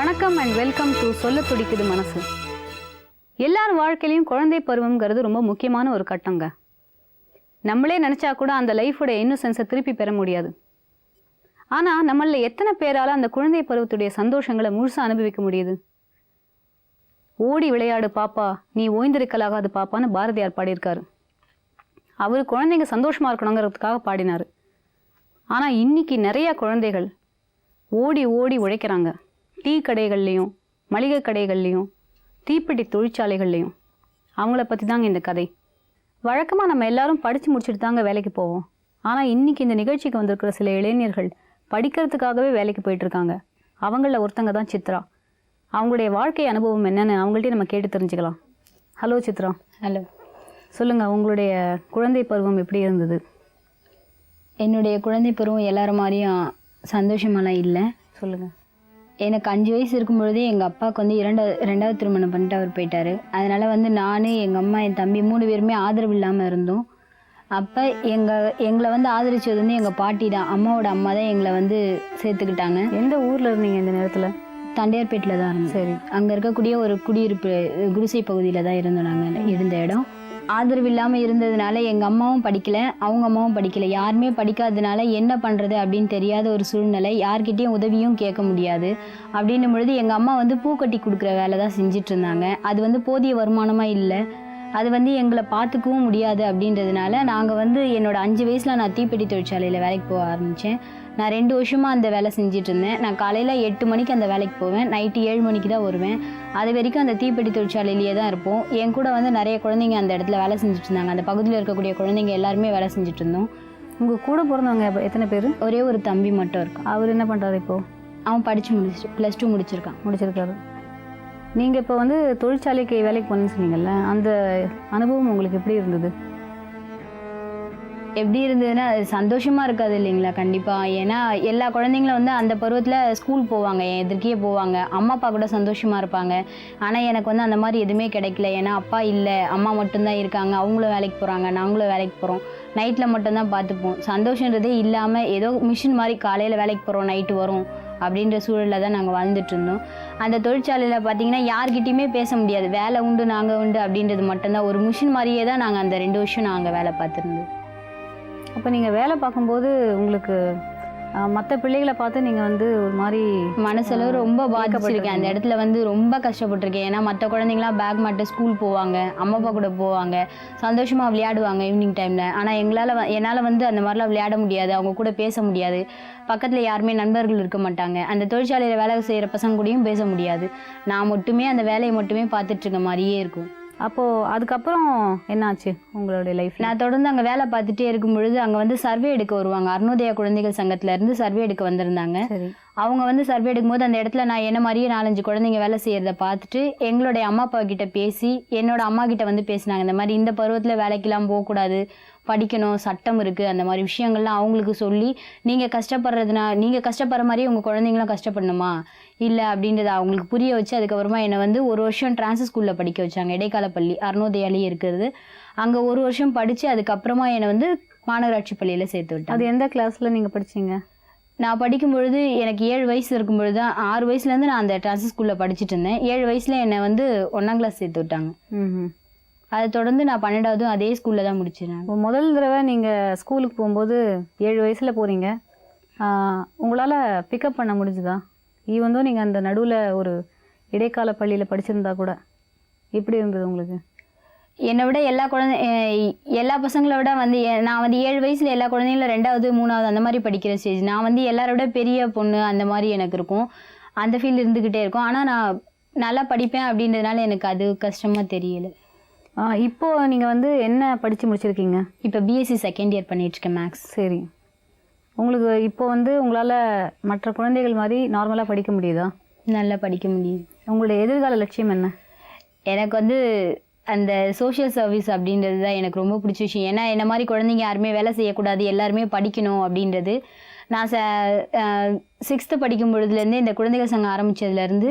வணக்கம் and welcome to சொல்ல துடிக்குது மனசு. எல்லார் வாழ்க்கையிலையும் குழந்தை பருவம்ங்கிறது ரொம்ப முக்கியமான ஒரு கட்டங்க. நம்மளே நினச்சா கூட அந்த லைஃபோட இன்னசென்ஸை திருப்பி பெற முடியாது. ஆனால் நம்மள எத்தனை பேரால் அந்த குழந்தை பருவத்துடைய சந்தோஷங்களை முழுசாக அனுபவிக்க முடியுது? ஓடி விளையாடு பாப்பா, நீ ஓய்ந்திருக்கலாகாது பாப்பான்னு பாரதியார் பாடியிருக்காரு. அவர் குழந்தைங்க சந்தோஷமாக இருக்கணுங்கிறதுக்காக பாடினார். ஆனால் இன்னைக்கு நிறையா குழந்தைகள் ஓடி ஓடி உழைக்கிறாங்க. டீ கடைகள்லேயும் மளிகை கடைகள்லேயும் தீப்பெட்டி தொழிற்சாலைகள்லேயும். அவங்கள பற்றி தாங்க இந்த கதை. வழக்கமாக நம்ம எல்லாரும் படித்து முடிச்சுட்டு தாங்க வேலைக்கு போவோம். ஆனால் இன்றைக்கி இந்த நிகழ்ச்சிக்கு வந்திருக்கிற சில இளைஞர்கள் படிக்கிறதுக்காகவே வேலைக்கு போயிட்டுருக்காங்க. அவங்களில் ஒருத்தங்க தான் சித்ரா. அவங்களுடைய வாழ்க்கை அனுபவம் என்னென்னு அவங்கள்ட்டே நம்ம கேட்டு தெரிஞ்சுக்கலாம். ஹலோ சித்ரா. ஹலோ. சொல்லுங்கள், உங்களுடைய குழந்தை பருவம் எப்படி இருந்தது? என்னுடைய குழந்தை பருவம் எல்லாரும் மாதிரியும் சந்தோஷமெல்லாம் இல்லை. சொல்லுங்கள். எனக்கு 5 வயசு இருக்கும் பொழுதே எங்கள் அப்பாவுக்கு வந்து ரெண்டாவது திருமணம் பண்ணிட்டு அவர் போயிட்டார். அதனால் வந்து நான், எங்கள் அம்மா, என் தம்பி 3 பேருமே ஆதரவு இல்லாமல் இருந்தோம். அப்போ எங்களை வந்து ஆதரிச்சது வந்து எங்கள் பாட்டி தான். அம்மாவோட அம்மா தான் எங்களை வந்து சேர்த்துக்கிட்டாங்க. எந்த ஊரில் இருந்தீங்க இந்த நேரத்தில்? தண்டையார்பேட்டில் தான் இருந்தோம். சரி. அங்கே இருக்கக்கூடிய ஒரு குடியிருப்பு குடிசை பகுதியில் தான் இருந்தோம். நாங்கள் இருந்த இடம் ஆதரவு இல்லாமல் இருந்ததுனால எங்கள் அம்மாவும் படிக்கலை, அவங்க அம்மாவும் படிக்கலை. யாருமே படிக்காததுனால என்ன பண்ணுறது அப்படின்னு தெரியாத ஒரு சூழ்நிலை. யார்கிட்டையும் உதவியும் கேட்க முடியாது. அப்படின்னும் பொழுது எங்கள் அம்மா வந்து பூ கட்டி கொடுக்குற வேலை தான் செஞ்சிட்டு இருந்தாங்க. அது வந்து போதிய வருமானமாக இல்லை. அது வந்து எங்களை பார்த்துக்கவும் முடியாது. அப்படின்றதுனால நாங்கள் வந்து என்னோட 5 வயசில் நான் தீப்பெட்டி தொழிற்சாலையில் வேலைக்கு போக ஆரம்பித்தேன். நான் 2 வருஷமாக அந்த வேலை செஞ்சுட்டு இருந்தேன். நான் காலையில் 8 மணிக்கு அந்த வேலைக்கு போவேன், நைட்டு 7 மணிக்கு தான் வருவேன். அது வரைக்கும் அந்த தீப்பெட்டி தொழிற்சாலையிலேயே தான் இருப்போம். என் கூட வந்து நிறைய குழந்தைங்க அந்த இடத்துல வேலை செஞ்சுட்டு இருந்தாங்க. அந்த பகுதியில் இருக்கக்கூடிய குழந்தைங்க எல்லாருமே வேலை செஞ்சுட்டு இருந்தோம். உங்கள் கூட பிறந்தவங்க எத்தனை பேர்? ஒரே ஒரு தம்பி மட்டும் இருக்கான். அவர் என்ன பண்ணுறாரு இப்போது? அவன் படித்து +2 முடிச்சிருக்காரு. நீங்கள் இப்போ வந்து தொழிற்சாலைக்கு வேலைக்கு போனேன்னு சொன்னீங்கல்ல, அந்த அனுபவம் உங்களுக்கு எப்படி இருந்தது? எப்படி இருந்ததுன்னா அது சந்தோஷமாக இருக்காது இல்லைங்களா? கண்டிப்பாக. ஏன்னா எல்லா குழந்தைங்களும் வந்து அந்த பருவத்தில் ஸ்கூல் போவாங்க, என் எதிர்க்கே போவாங்க, அம்மா அப்பா கூட சந்தோஷமாக இருப்பாங்க. ஆனால் எனக்கு வந்து அந்த மாதிரி எதுவுமே கிடைக்கல. ஏன்னா அப்பா இல்லை, அம்மா மட்டும்தான் இருக்காங்க. அவங்களும் வேலைக்கு போகிறாங்க, நாங்களும் வேலைக்கு போகிறோம். நைட்டில் மட்டும்தான் பார்த்துப்போம். சந்தோஷன்றதே இல்லாமல் ஏதோ மிஷின் மாதிரி காலையில் வேலைக்கு போகிறோம், நைட்டு வரும் அப்படின்ற சூழலில் தான் நாங்கள் வாழ்ந்துட்டு இருந்தோம். அந்த தொழிற்சாலையில் பார்த்தீங்கன்னா யார்கிட்டையுமே பேச முடியாது. வேலை உண்டு, நாங்கள் உண்டு அப்படின்றது மட்டும்தான். ஒரு மிஷின் மாதிரியே தான் நாங்கள் அந்த 2 வருஷம் நாங்கள் வேலை பார்த்துருந்தோம். அப்போ நீங்கள் வேலை பார்க்கும்போது உங்களுக்கு மற்ற பிள்ளைகளை பார்த்து நீங்கள் வந்து ஒரு மாதிரி மனசளவு ரொம்ப பாதிச்சிருக்கேன். அந்த இடத்துல வந்து ரொம்ப கஷ்டப்பட்டிருக்கேன். ஏன்னா மற்ற குழந்தைங்களாம் பேக் மாட்ட ஸ்கூல் போவாங்க, அம்மா அப்பா கூட போவாங்க, சந்தோஷமாக விளையாடுவாங்க ஈவினிங் டைமில். ஆனால் என்னால் வந்து அந்த மாதிரிலாம் விளையாட முடியாது, அவங்க கூட பேச முடியாது. பக்கத்தில் யாருமே நண்பர்கள் இருக்க மாட்டாங்க. அந்த தொழிற்சாலையில் வேலை செய்கிற பசங்க கூடயும் பேச முடியாது. நான் மட்டுமே அந்த வேலையை மட்டுமே பார்த்துட்டு இருக்க மாதிரியே இருக்கும். அப்போது அதுக்கப்புறம் என்னாச்சு உங்களுடைய லைஃப்? நான் தொடர்ந்து அங்கே வேலை பார்த்துட்டே இருக்கும் பொழுது அங்கே வந்து சர்வே எடுக்க வருவாங்க. அருணோதயா குழந்தைகள் சங்கத்திலேருந்து சர்வே எடுக்க வந்திருந்தாங்க. அவங்க வந்து சர்வே எடுக்கும்போது அந்த இடத்துல நான் என்ன மாதிரியே 4-5 குழந்தைங்க வேலை செய்கிறத பார்த்துட்டு எங்களுடைய அம்மா அப்பா கிட்ட பேசி, என்னோட அம்மா கிட்ட வந்து பேசினாங்க. இந்த மாதிரி இந்த பருவத்தில் வேலைக்கெல்லாம் போகக்கூடாது, படிக்கணும், சட்டம் இருக்குது, அந்த மாதிரி விஷயங்கள்லாம் அவங்களுக்கு சொல்லி, நீங்கள் கஷ்டப்படுற மாதிரியே உங்கள் குழந்தைங்களாம் கஷ்டப்படணுமா இல்லை அப்படின்றத அவங்களுக்கு புரிய வச்சு, அதுக்கப்புறமா என்னை வந்து 1 வருஷம் டிரான்ஸ் ஸ்கூலில் படிக்க வச்சாங்க. இடைக்கால பள்ளி அருணோதயாலேயே இருக்கிறது. அங்கே 1 வருஷம் படித்து அதுக்கப்புறமா என்னை வந்து மாநகராட்சி பள்ளியில் சேர்த்து விட்டேன். அது எந்த கிளாஸில் நீங்கள் படிச்சீங்க? நான் படிக்கும் பொழுது எனக்கு 7 வயசு இருக்கும் பொழுது தான், 6 வயசுலேருந்து நான் அந்த டிரான்ஸ் ஸ்கூலில் படிச்சுட்டு இருந்தேன். 7 வயசில் என்னை வந்து 1ஆம் கிளாஸ் சேர்த்து விட்டாங்க. அதை தொடர்ந்து நான் 12வதும் அதே ஸ்கூலில் தான் முடிச்சேன். இப்போ முதல் தடவை நீங்கள் ஸ்கூலுக்கு போகும்போது 7 வயசில் போகிறீங்க. உங்களால் பிக்கப் பண்ண முடிஞ்சுதா? ஈவந்தோ நீங்கள் அந்த நடுவில் ஒரு இடைக்கால பள்ளியில் படிச்சிருந்தா கூட எப்படி இருந்தது உங்களுக்கு? என்னை விட எல்லா பசங்களை விட வந்து நான் வந்து 7 வயசில் எல்லா குழந்தைங்களும் 2வது 3வது அந்த மாதிரி படிக்கிற ஸ்டேஜ். நான் வந்து எல்லாரோட பெரிய பொண்ணு அந்த மாதிரி எனக்கு இருக்கும். அந்த ஃபீல் இருந்துக்கிட்டே இருக்கும். ஆனால் நான் நல்லா படிப்பேன் அப்படின்றதுனால எனக்கு அது கஷ்டமாக தெரியலை. இப்போது நீங்கள் வந்து என்ன படித்து முடிச்சிருக்கீங்க? இப்போ பிஎஸ்சி செகண்ட் இயர் பண்ணிகிட்ருக்கேன், மேக்ஸ். சரி. உங்களுக்கு இப்போ வந்து உங்களால் மற்ற குழந்தைகள் மாதிரி நார்மலாக படிக்க முடியுதா? நல்லா படிக்க முடியுது. உங்களுடைய எதிர்கால லட்சியம் என்ன? எனக்கு வந்து அந்த சோஷியல் சர்வீஸ் அப்படின்றது தான் எனக்கு ரொம்ப பிடிச்ச விஷயம். ஏன்னா என்ன மாதிரி குழந்தைங்க யாருமே வேலை செய்யக்கூடாது, எல்லாருமே படிக்கணும் அப்படின்றது. நான் 6th படிக்கும் பொழுதுலேருந்தே இந்த குழந்தைகள் சங்கம் ஆரம்பிச்சதுலேருந்து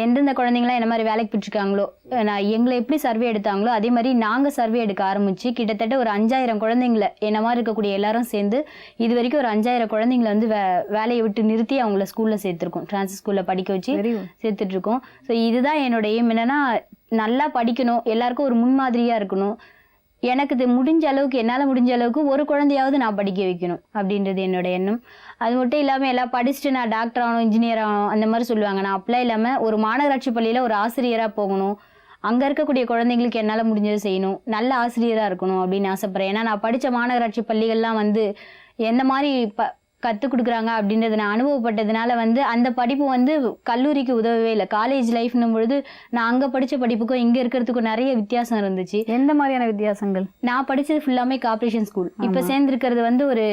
எந்தெந்த குழந்தைங்களாம் என்ன மாதிரி வேலைக்கு போயிட்டுருக்காங்களோ, நான் எங்களை எப்படி சர்வே எடுத்தாங்களோ அதே மாதிரி நாங்கள் சர்வே எடுக்க ஆரம்பிச்சு கிட்டத்தட்ட ஒரு 5000 குழந்தைங்கள என்ன மாதிரி இருக்கக்கூடிய எல்லாரும் சேர்ந்து இது வரைக்கும் ஒரு 5000 குழந்தைங்களை வந்து வேலையை விட்டு நிறுத்தி அவங்கள ஸ்கூலில் சேர்த்துருக்கோம். டிரான்ஸ் ஸ்கூலில் படிக்க வச்சு சேர்த்துட்டு இருக்கோம். ஸோ இதுதான் என்னோட எய்ம். என்னன்னா நல்லா படிக்கணும், எல்லாருக்கும் ஒரு முன்மாதிரியாக இருக்கணும். எனக்கு இது முடிஞ்ச அளவுக்கு, என்னால் முடிஞ்ச அளவுக்கு ஒரு குழந்தையாவது நான் படிக்க வைக்கணும் அப்படின்றது என்னோட எண்ணம். அது மட்டும் இல்லாமல் எல்லாம் படிச்சுட்டு நான் டாக்டர் ஆகணும், இன்ஜினியர் ஆகணும் அந்த மாதிரி சொல்லுவாங்க. நான் அப்படிலாம் இல்லாமல் ஒரு மாநகராட்சி பள்ளியில் ஒரு ஆசிரியராக போகணும், அங்கே இருக்கக்கூடிய குழந்தைங்களுக்கு என்னால் முடிஞ்சதை செய்யணும், நல்ல ஆசிரியராக இருக்கணும் அப்படின்னு ஆசைப்பட்றேன். ஏன்னா நான் படித்த மாநகராட்சி பள்ளிகள்லாம் வந்து எந்த மாதிரி கற்றுக் கொடுக்குறாங்க அப்படின்றத நான் அனுபவப்பட்டதுனால வந்து அந்த படிப்பு வந்து கல்லூரிக்கு உதவவே இல்லை. காலேஜ் லைஃப்னும் பொழுது நான் அங்கே படித்த படிப்புக்கும் இங்கே இருக்கிறதுக்கும் நிறைய வித்தியாசம் இருந்துச்சு. எந்த மாதிரியான வித்தியாசங்கள்? நான் படித்தது ஃபுல்லாமே கார்ப்பரேஷன் ஸ்கூல். இப்போ சேர்ந்துருக்கிறது வந்து ஒரு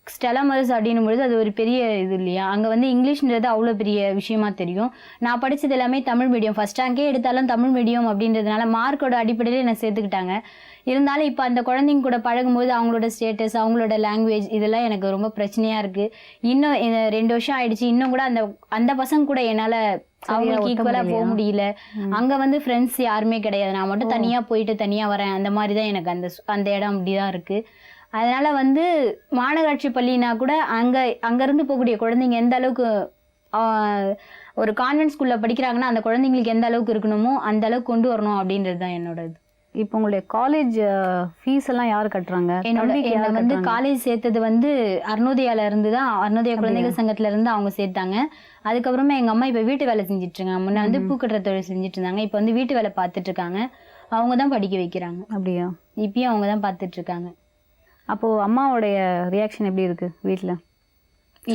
ஸ்டெலா மதர்ஸ் அப்படின்னும் பொழுது அது ஒரு பெரிய இது இல்லையா, அங்கே வந்து இங்கிலீஷ்ன்றது அவ்வளோ பெரிய விஷயமா தெரியும். நான் படித்தது எல்லாமே தமிழ் மீடியம். ஃபர்ஸ்ட் ரேங்கே எடுத்தாலும் தமிழ் மீடியம் அப்படின்றதுனால மார்க்கோட அடிப்படையில் என்னை சேர்த்துக்கிட்டாங்க. இருந்தாலும் இப்போ அந்த குழந்தைங்க கூட பழகும்போது அவங்களோட ஸ்டேட்டஸ், அவங்களோட லாங்குவேஜ் இதெல்லாம் எனக்கு ரொம்ப பிரச்சனையாக இருக்குது. இன்னும் 2 வருஷம் ஆயிடுச்சு, இன்னும் கூட அந்த பசங்க கூட என்னால் அவங்களுக்கு ஈக்குவலாக போக முடியல. அங்கே வந்து ஃப்ரெண்ட்ஸ் யாருமே கிடையாது, நான் மட்டும் தனியாக போயிட்டு தனியாக வரேன். அந்த மாதிரி தான் எனக்கு அந்த இடம் அப்படி தான் இருக்குது. அதனால வந்து மாநகராட்சி பள்ளினா கூட அங்கேருந்து போகக்கூடிய குழந்தைங்க எந்த அளவுக்கு ஒரு கான்வென்ட் ஸ்கூலில் படிக்கிறாங்கன்னா அந்த குழந்தைங்களுக்கு எந்த அளவுக்கு இருக்கணுமோ அந்த அளவுக்கு கொண்டு வரணும் அப்படின்றது தான் என்னோட இது. இப்போ உங்களுடைய காலேஜ் ஃபீஸ் எல்லாம் யார் கட்டுறாங்க? என்னை வந்து காலேஜ் சேர்த்தது வந்து அருணோதயால இருந்து தான், அருணோதயா குழந்தைகள் சங்கத்துல இருந்து அவங்க சேர்த்தாங்க. அதுக்கப்புறமா எங்க அம்மா இப்போ வீட்டு வேலை செஞ்சுட்டு இருக்காங்க. முன்ன வந்து பூக்கட்டுற தொழில் செஞ்சுட்டு இருந்தாங்க, இப்போ வந்து வீட்டு வேலை பார்த்துட்டு இருக்காங்க. அவங்க தான் படிக்க வைக்கிறாங்க. அப்படியா? இப்பயும் அவங்க தான் பார்த்துட்டு இருக்காங்க. அப்போ அம்மாவோடைய ரியாக்ஷன் எப்படி இருக்கு வீட்டில்?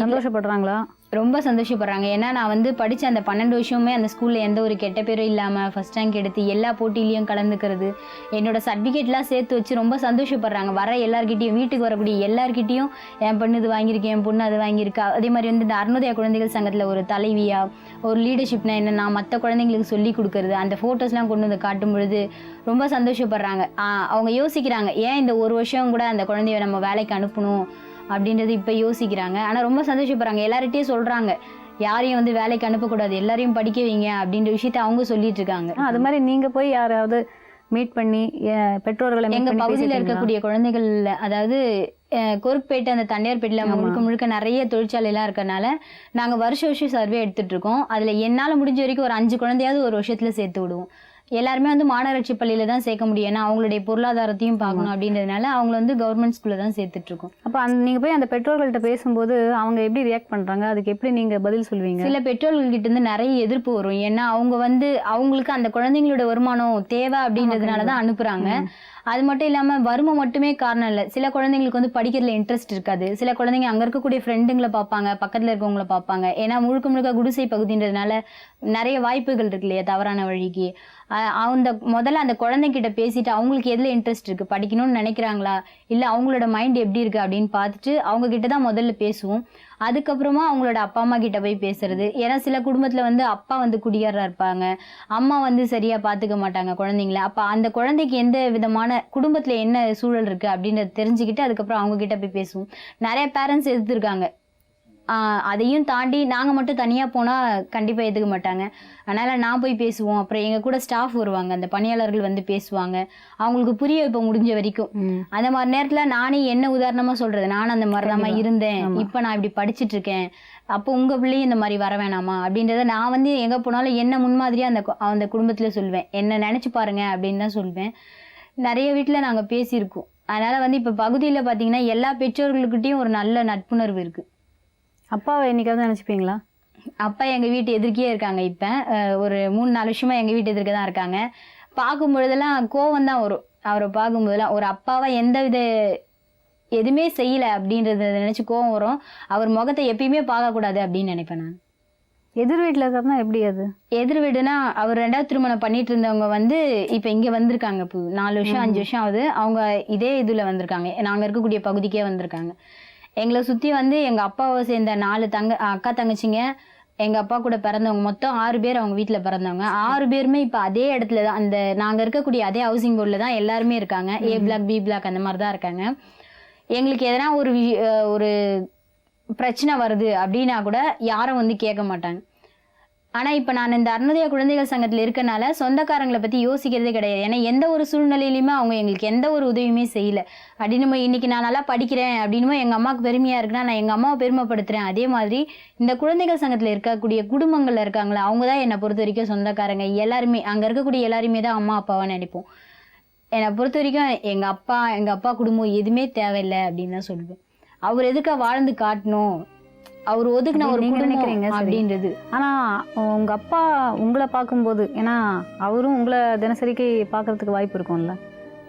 சந்தோஷப்படுறாங்களா? ரொம்ப சந்தோஷப்படுறாங்க. ஏன்னா நான் வந்து படித்த அந்த 12 வருஷமுமே அந்த ஸ்கூலில் எந்த ஒரு கெட்ட பேரும் இல்லாமல் ஃபர்ஸ்ட் ரேங்க் எடுத்து எல்லா போட்டியிலையும் கலந்துக்கிறது, என்னோட சர்டிஃபிகேட்லாம் சேர்த்து வச்சு ரொம்ப சந்தோஷப்படுறாங்க. வர எல்லார்கிட்டையும், வீட்டுக்கு வரக்கூடிய எல்லார்கிட்டையும் என் பொண்ணு இது வாங்கியிருக்கேன், என் பொண்ணு அது வாங்கியிருக்கா. அதே மாதிரி வந்து இந்த அருணோதயா குழந்தைகள் சங்கத்தில் ஒரு தலைவியாக ஒரு லீடர்ஷிப்னா என்ன நான் மற்ற குழந்தைங்களுக்கு சொல்லி கொடுக்கறது, அந்த ஃபோட்டோஸ்லாம் கொண்டு வந்து காட்டும் பொழுது ரொம்ப சந்தோஷப்படுறாங்க. அவங்க யோசிக்கிறாங்க, ஏன் இந்த ஒரு வருஷம் கூட அந்த குழந்தைய நம்ம வேலைக்கு அனுப்பணும் அப்படின்றது இப்போ யோசிக்கிறாங்க. ஆனால் ரொம்ப சந்தோஷப்படுறாங்க. எல்லார்கிட்டையும் சொல்கிறாங்க, யாரையும் வந்து வேலைக்கு அனுப்பக்கூடாது, எல்லாரையும் படிக்க வைங்க அப்படின்ற விஷயத்த அவங்க சொல்லிட்டு இருக்காங்க. அது மாதிரி நீங்கள் போய் யாராவது மீட் பண்ணி பெற்றோர்களை? எங்கள் பகுதியில் இருக்கக்கூடிய குழந்தைகள், அதாவது கொருக்குப்பேட்டை அந்த தண்டையார்பேட்டையில் முழுக்க முழுக்க நிறைய தொழிற்சாலையெல்லாம் இருக்கிறனால நாங்கள் வருஷம் சர்வே எடுத்துகிட்டு இருக்கோம். அதில் என்னால் முடிஞ்ச வரைக்கும் ஒரு 5 குழந்தையாவது ஒரு வருஷத்தில் சேர்த்து விடுவோம். எல்லாருமே வந்து மாநகராட்சி பள்ளியில தான் சேர்க்க முடியும், ஏன்னா அவங்களுடைய பொருளாதாரத்தையும் பார்க்கணும் அப்படின்றதுனால அவங்கள வந்து கவர்மெண்ட் ஸ்கூல்ல தான் சேர்த்துட்டு இருக்கோம். அப்போ நீங்க போய் அந்த பெற்றோர்கள்ட்ட பேசும்போது அவங்க எப்படி ரியாக்ட் பண்றாங்க? அதுக்கு எப்படி நீங்க பதில் சொல்வீங்க? சில பெற்றோர்கள்கிட்ட இருந்து நிறைய எதிர்ப்பு வரும். ஏன்னா அவங்க வந்து அவங்களுக்கு அந்த குழந்தைங்களோட வருமானம் தேவை அப்படின்றதுனால தான் அனுப்புறாங்க. அது மட்டும் இல்லாமல் வறுமை மட்டுமே காரணம் இல்லை. சில குழந்தைங்களுக்கு வந்து படிக்கிறதுல இன்ட்ரெஸ்ட் இருக்காது. சில குழந்தைங்க அங்கே இருக்கக்கூடிய ஃப்ரெண்டுங்களை பார்ப்பாங்க, பக்கத்தில் இருக்கவங்கள பார்ப்பாங்க. ஏன்னா முழுக்க குடிசை பகுதின்றதுனால நிறைய வாய்ப்புகள் இருக்கு இல்லையா தவறான வழிக்கு. முதல்ல அந்த குழந்தைகிட்ட பேசிட்டு அவங்களுக்கு எதில் இன்ட்ரெஸ்ட் இருக்குது, படிக்கணும்னு நினைக்கிறாங்களா இல்லை அவங்களோட மைண்ட் எப்படி இருக்குது அப்படின்னு பார்த்துட்டு அவங்க கிட்ட தான் முதல்ல பேசுவோம். அதுக்கப்புறமா அவங்களோட அப்பா அம்மா கிட்ட போய் பேசுறது. ஏன்னா சில குடும்பத்தில் வந்து அப்பா வந்து குடியாரா இருப்பாங்க, அம்மா வந்து சரியாக பார்த்துக்க மாட்டாங்க குழந்தைங்கள. அப்போ அந்த குழந்தைக்கு எந்த விதமான குடும்பத்தில் என்ன சூழல் இருக்குது அப்படின்றத தெரிஞ்சுக்கிட்டு அதுக்கப்புறம் அவங்க கிட்ட போய் பேசுவோம். நிறைய பேரண்ட்ஸ் எதிர்த்துருக்காங்க. அதையும் தாண்டி நாங்கள் மட்டும் தனியாக போனால் கண்டிப்பாக ஏற்றுக்க மாட்டாங்க. அதனால் நான் போய் பேசுவோம். அப்புறம் எங்கள் கூட ஸ்டாஃப் வருவாங்க, அந்த பணியாளர்கள் வந்து பேசுவாங்க. அவங்களுக்கு புரிய வைப்ப முடிஞ்ச வரைக்கும். அந்த மாதிரி நேரத்தில் நானே என்ன உதாரணமாக சொல்கிறது, நானும் அந்த மாதிரி தான் இருந்தேன், இப்போ நான் இப்படி படிச்சுட்டு இருக்கேன், அப்போ உங்கள் பிள்ளையும் இந்த மாதிரி வர வேணாமா அப்படின்றத நான் வந்து எங்கே போனாலும் என்ன முன்மாதிரியாக அந்த குடும்பத்தில் சொல்வேன். என்ன நினச்சி பாருங்க அப்படின்னு தான் சொல்வேன். நிறைய வீட்டில் நாங்கள் பேசியிருக்கோம். அதனால் வந்து இப்போ பகுதியில் பார்த்தீங்கன்னா எல்லா பெற்றோர்களுக்கிட்டையும் ஒரு நல்ல நட்புணர்வு இருக்குது. அப்பாவை என்னைக்காவது நினச்சிப்பீங்களா? அப்பா எங்கள் வீட்டு எதிர்க்கே இருக்காங்க. இப்போ ஒரு 3-4 வருஷமா எங்கள் வீட்டு எதிர்க்க தான் இருக்காங்க. பார்க்கும்பொழுதெல்லாம் கோவம் தான் வரும். அவரை பார்க்கும்போதெல்லாம் ஒரு அப்பாவை எதுவுமே செய்யலை அப்படின்றத நினச்சி கோவம் வரும். அவர் முகத்தை எப்பயுமே பார்க்கக்கூடாது அப்படின்னு நினைப்பேன் நான். எதிர் வீட்டில் இருக்கிறதுனா எப்படி? அது எதிர் வீடுனா அவர் 2வது திருமணம் பண்ணிட்டு இருந்தவங்க வந்து இப்போ இங்கே வந்திருக்காங்க. இப்போ 4 வருஷம் 5 வருஷம் ஆகுது. அவங்க இதே இதில் வந்திருக்காங்க, நாங்கள் இருக்கக்கூடிய பகுதிக்கே வந்திருக்காங்க. எங்களை சுற்றி வந்து எங்கள் அப்பாவை சேர்ந்த 4 அக்கா தங்கச்சிங்க, எங்கள் அப்பா கூட பிறந்தவங்க மொத்தம் 6 பேர் அவங்க வீட்டில் பிறந்தவங்க. 6 பேருமே இப்போ அதே இடத்துல தான், அந்த நாங்கள் இருக்கக்கூடிய அதே ஹவுசிங் போர்டில் தான் எல்லாருமே இருக்காங்க. A பிளாக் B பிளாக் அந்த மாதிரி தான் இருக்காங்க. எங்களுக்கு எதனா ஒரு பிரச்சனை வருது அப்படின்னா கூட யாரும் வந்து கேட்க மாட்டாங்க. ஆனால் இப்போ நான் இந்த அருணோதயா குழந்தைகள் சங்கத்தில் இருக்கனால சொந்தக்காரங்களை பற்றி யோசிக்கிறதே கிடையாது. ஏன்னா எந்த ஒரு சூழ்நிலையிலுமே அவங்க எங்களுக்கு எந்த ஒரு உதவியுமே செய்யலை. அப்படின்னு இன்னைக்கு நான் நல்லா படிக்கிறேன் அப்படின்னு எங்கள் அம்மாவுக்கு பெருமையாக இருக்குன்னா நான் எங்கள் அம்மாவை பெருமைப்படுத்துகிறேன். அதே மாதிரி இந்த குழந்தைகள் சங்கத்தில் இருக்கக்கூடிய குடும்பங்களில் இருக்காங்களே அவங்க தான் என்னை பொறுத்த வரைக்கும் சொந்தக்காரங்க. எல்லாருமே அங்கே இருக்கக்கூடிய எல்லாருமே தான் அம்மா அப்பாவாக நினைப்போம். என்னை பொறுத்த வரைக்கும் எங்கள் அப்பா குடும்பம் எதுவுமே தேவையில்லை அப்படின்னு தான் சொல்லுவேன். அவர் எதுக்கா வாழ்ந்து காட்டணும், அவர் ஒதுக்குன ஒரு நினைக்கிறீங்க அப்படின்றது. ஆனால் உங்கள் அப்பா உங்களை பார்க்கும்போது, ஏன்னா அவரும் உங்களை தினசரிக்கு பார்க்கறதுக்கு வாய்ப்பு இருக்கும்ல,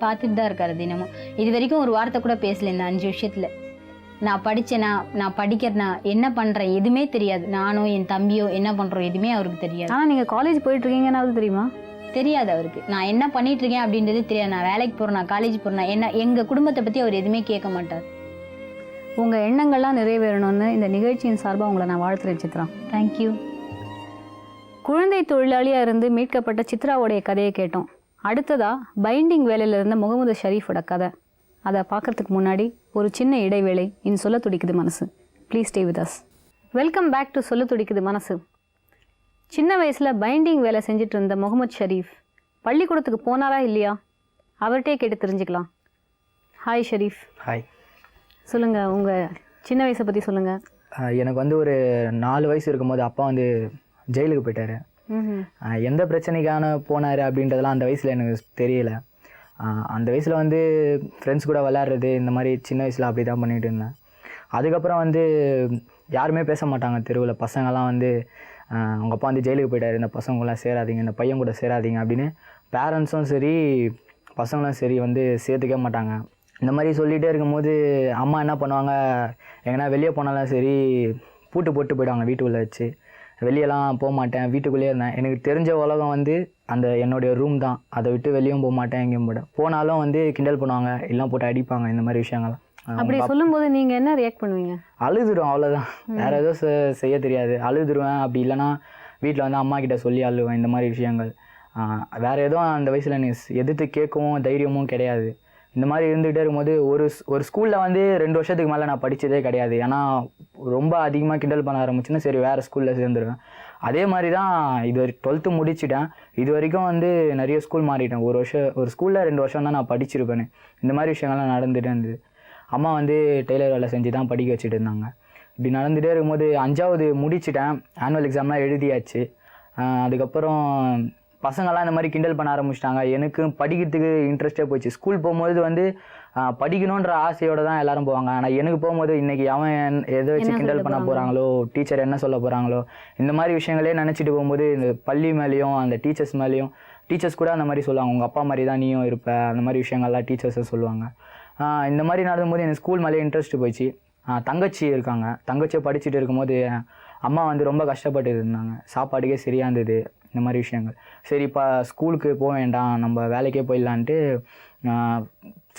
பார்த்துட்டு தான் இருக்காரு தினமும். இது வரைக்கும் ஒரு வார்த்தை கூட பேசல இந்த 5 வருஷத்தில். நான் படித்தேனா, நான் படிக்கிறேனா, என்ன பண்ணுறேன் எதுவுமே தெரியாது. நானோ என் தம்பியோ என்ன பண்ணுறோம் எதுவுமே அவருக்கு தெரியாது. ஆனால் நீங்கள் காலேஜ் போயிட்டுருக்கீங்கன்னாவது தெரியுமா? தெரியாது அவருக்கு. நான் என்ன பண்ணிட்டு இருக்கேன் அப்படின்றது தெரியாது. நான் வேலைக்கு போகிறேன், நான் காலேஜ் போகிறேன், என்ன எங்கள் குடும்பத்தை பற்றி அவர் எதுவுமே கேட்க மாட்டார். உங்கள் எண்ணங்கள்லாம் நிறைவேறணும்னு இந்த நிகழ்ச்சியின் சார்பாக உங்களை நான் வாழ்த்துறேன் சித்ரா. தேங்க்யூ. குழந்தை தொழிலாளியாக இருந்து மீட்கப்பட்ட சித்ராவோடைய கதையை கேட்டோம். அடுத்ததாக பைண்டிங் வேலையில் இருந்த முகமது ஷரீஃபோட கதை. அதை பார்க்கறதுக்கு முன்னாடி ஒரு சின்ன இடைவேளை. இன் சொல்ல துடிக்குது மனசு. Please stay with us. Welcome back to சொல்ல துடிக்குது மனசு. சின்ன வயசில் பைண்டிங் வேலை செஞ்சுட்டு இருந்த முகமது ஷரீஃப் பள்ளிக்கூடத்துக்கு போனாரா இல்லையா? அவர்கிட்டே கேட்டு தெரிஞ்சுக்கலாம். ஹாய் ஷரீஃப். ஹாய். சொல்லுங்கள், உங்கள் சின்ன வயசை பற்றி சொல்லுங்கள். எனக்கு வந்து ஒரு 4 வயசு இருக்கும்போது அப்பா வந்து ஜெயிலுக்கு போயிட்டார். எந்த பிரச்சனைக்கான போனார் அப்படின்றதெல்லாம் அந்த வயசில் எனக்கு தெரியல. அந்த வயசில் வந்து ஃப்ரெண்ட்ஸ் கூட விளையாடுறது இந்த மாதிரி சின்ன வயசில் அப்படி தான் பண்ணிகிட்டு இருந்தேன். அதுக்கப்புறம் வந்து யாருமே பேச மாட்டாங்க தெருவில். பசங்கள்லாம் வந்து அவங்க அப்பா வந்து ஜெயிலுக்கு போயிட்டார், இந்த பசங்களாம் சேராதீங்க, இந்த பையன் கூட சேராதீங்க அப்படின்னு பேரண்ட்ஸும் சரி பசங்களும் சரி வந்து சேர்த்துக்க மாட்டாங்க. இந்த மாதிரி சொல்லிகிட்டே இருக்கும்போது அம்மா என்ன பண்ணுவாங்க, எங்கன்னா வெளியே போனாலும் சரி பூட்டு போட்டு போயிடுவாங்க வீட்டுக்குள்ளே வச்சு. வெளியெல்லாம் போக மாட்டேன், வீட்டுக்குள்ளேயே இருந்தேன். எனக்கு தெரிஞ்ச உலகம் வந்து அந்த என்னுடைய ரூம் தான். அதை விட்டு வெளியும் போக மாட்டேன், எங்கேயும் போட்டேன். போனாலும் வந்து கிண்டல் பண்ணுவாங்க, எல்லாம் போட்டு அடிப்பாங்க, இந்த மாதிரி விஷயங்கள்லாம். அப்படி சொல்லும்போது நீங்கள் என்ன ரியாக்ட் பண்ணுவீங்க? அழுதுருவேன், அவ்வளோதான். வேறு எதுவும் செய்ய தெரியாது. அழுதுருவேன். அப்படி இல்லைன்னா வீட்டில் வந்து அம்மா கிட்ட சொல்லி அழுவேன். இந்த மாதிரி விஷயங்கள். வேறு எதுவும் அந்த வயசில் எனக்கு எதிர்த்து கேட்கவும் தைரியமும் கிடையாது. இந்த மாதிரி இருந்துகிட்டே இருக்கும்போது ஒரு ஸ்கூலில் வந்து 2 வருஷத்துக்கு மேலே நான் படித்ததே கிடையாது. ஏன்னா ரொம்ப அதிகமாக கிண்டல் பண்ண ஆரம்பிச்சுன்னா சரி வேறு ஸ்கூலில் சேர்ந்துருவேன். அதே மாதிரி தான் இது 12th முடிச்சிட்டேன். இது வரைக்கும் வந்து நிறைய ஸ்கூல் மாறிட்டேன். ஒரு ஸ்கூலில் 2 வருஷம் தான் நான் படிச்சிருப்பேன்னு. இந்த மாதிரி விஷயங்கள்லாம் நடந்துகிட்டே இருந்தது. அம்மா வந்து டெய்லர் வேலை செஞ்சு தான் படிக்க வச்சுட்டு இருந்தாங்க. இப்படி நடந்துகிட்டே இருக்கும்போது 5வது முடிச்சிட்டேன். ஆனுவல் எக்ஸாம்லாம் எழுதியாச்சு. அதுக்கப்புறம் பசங்கள்லாம் இந்த மாதிரி கிண்டல் பண்ண ஆரம்பிச்சிட்டாங்க. எனக்கு படிக்கிறதுக்கு இன்ட்ரெஸ்ட்டே போச்சு. ஸ்கூல் போகும்போது வந்து படிக்கணுன்ற ஆசையோடு தான் எல்லோரும் போவாங்க. ஆனால் எனக்கு போகும்போது இன்றைக்கி அவன் எதை வச்சு கிண்டல் பண்ண போகிறாங்களோ, டீச்சர் என்ன சொல்ல போகிறாங்களோ, இந்த மாதிரி விஷயங்களே நினச்சிட்டு போகும்போது இந்த பள்ளி மேலேயும் அந்த டீச்சர்ஸ் மேலேயும், டீச்சர்ஸ் கூட அந்த மாதிரி சொல்லுவாங்க, உங்கள் அப்பா மாதிரி தான் நீயும் இருப்ப, அந்த மாதிரி விஷயங்கள்லாம் டீச்சர்ஸை சொல்லுவாங்க. இந்த மாதிரி நடக்கும்போது எனக்கு ஸ்கூல் மேலே இன்ட்ரெஸ்ட் போயிடுச்சு. தங்கச்சி இருக்காங்க. தங்கச்சியை படிச்சுட்டு இருக்கும்போது அம்மா வந்து ரொம்ப கஷ்டப்பட்டு இருந்தாங்க. சாப்பாடுக்கே சரியாக இருந்தது. இந்த மாதிரி விஷயங்கள். சரி இப்போ ஸ்கூலுக்கு போக வேண்டாம், நம்ம வேலைக்கே போயிடலான்ட்டு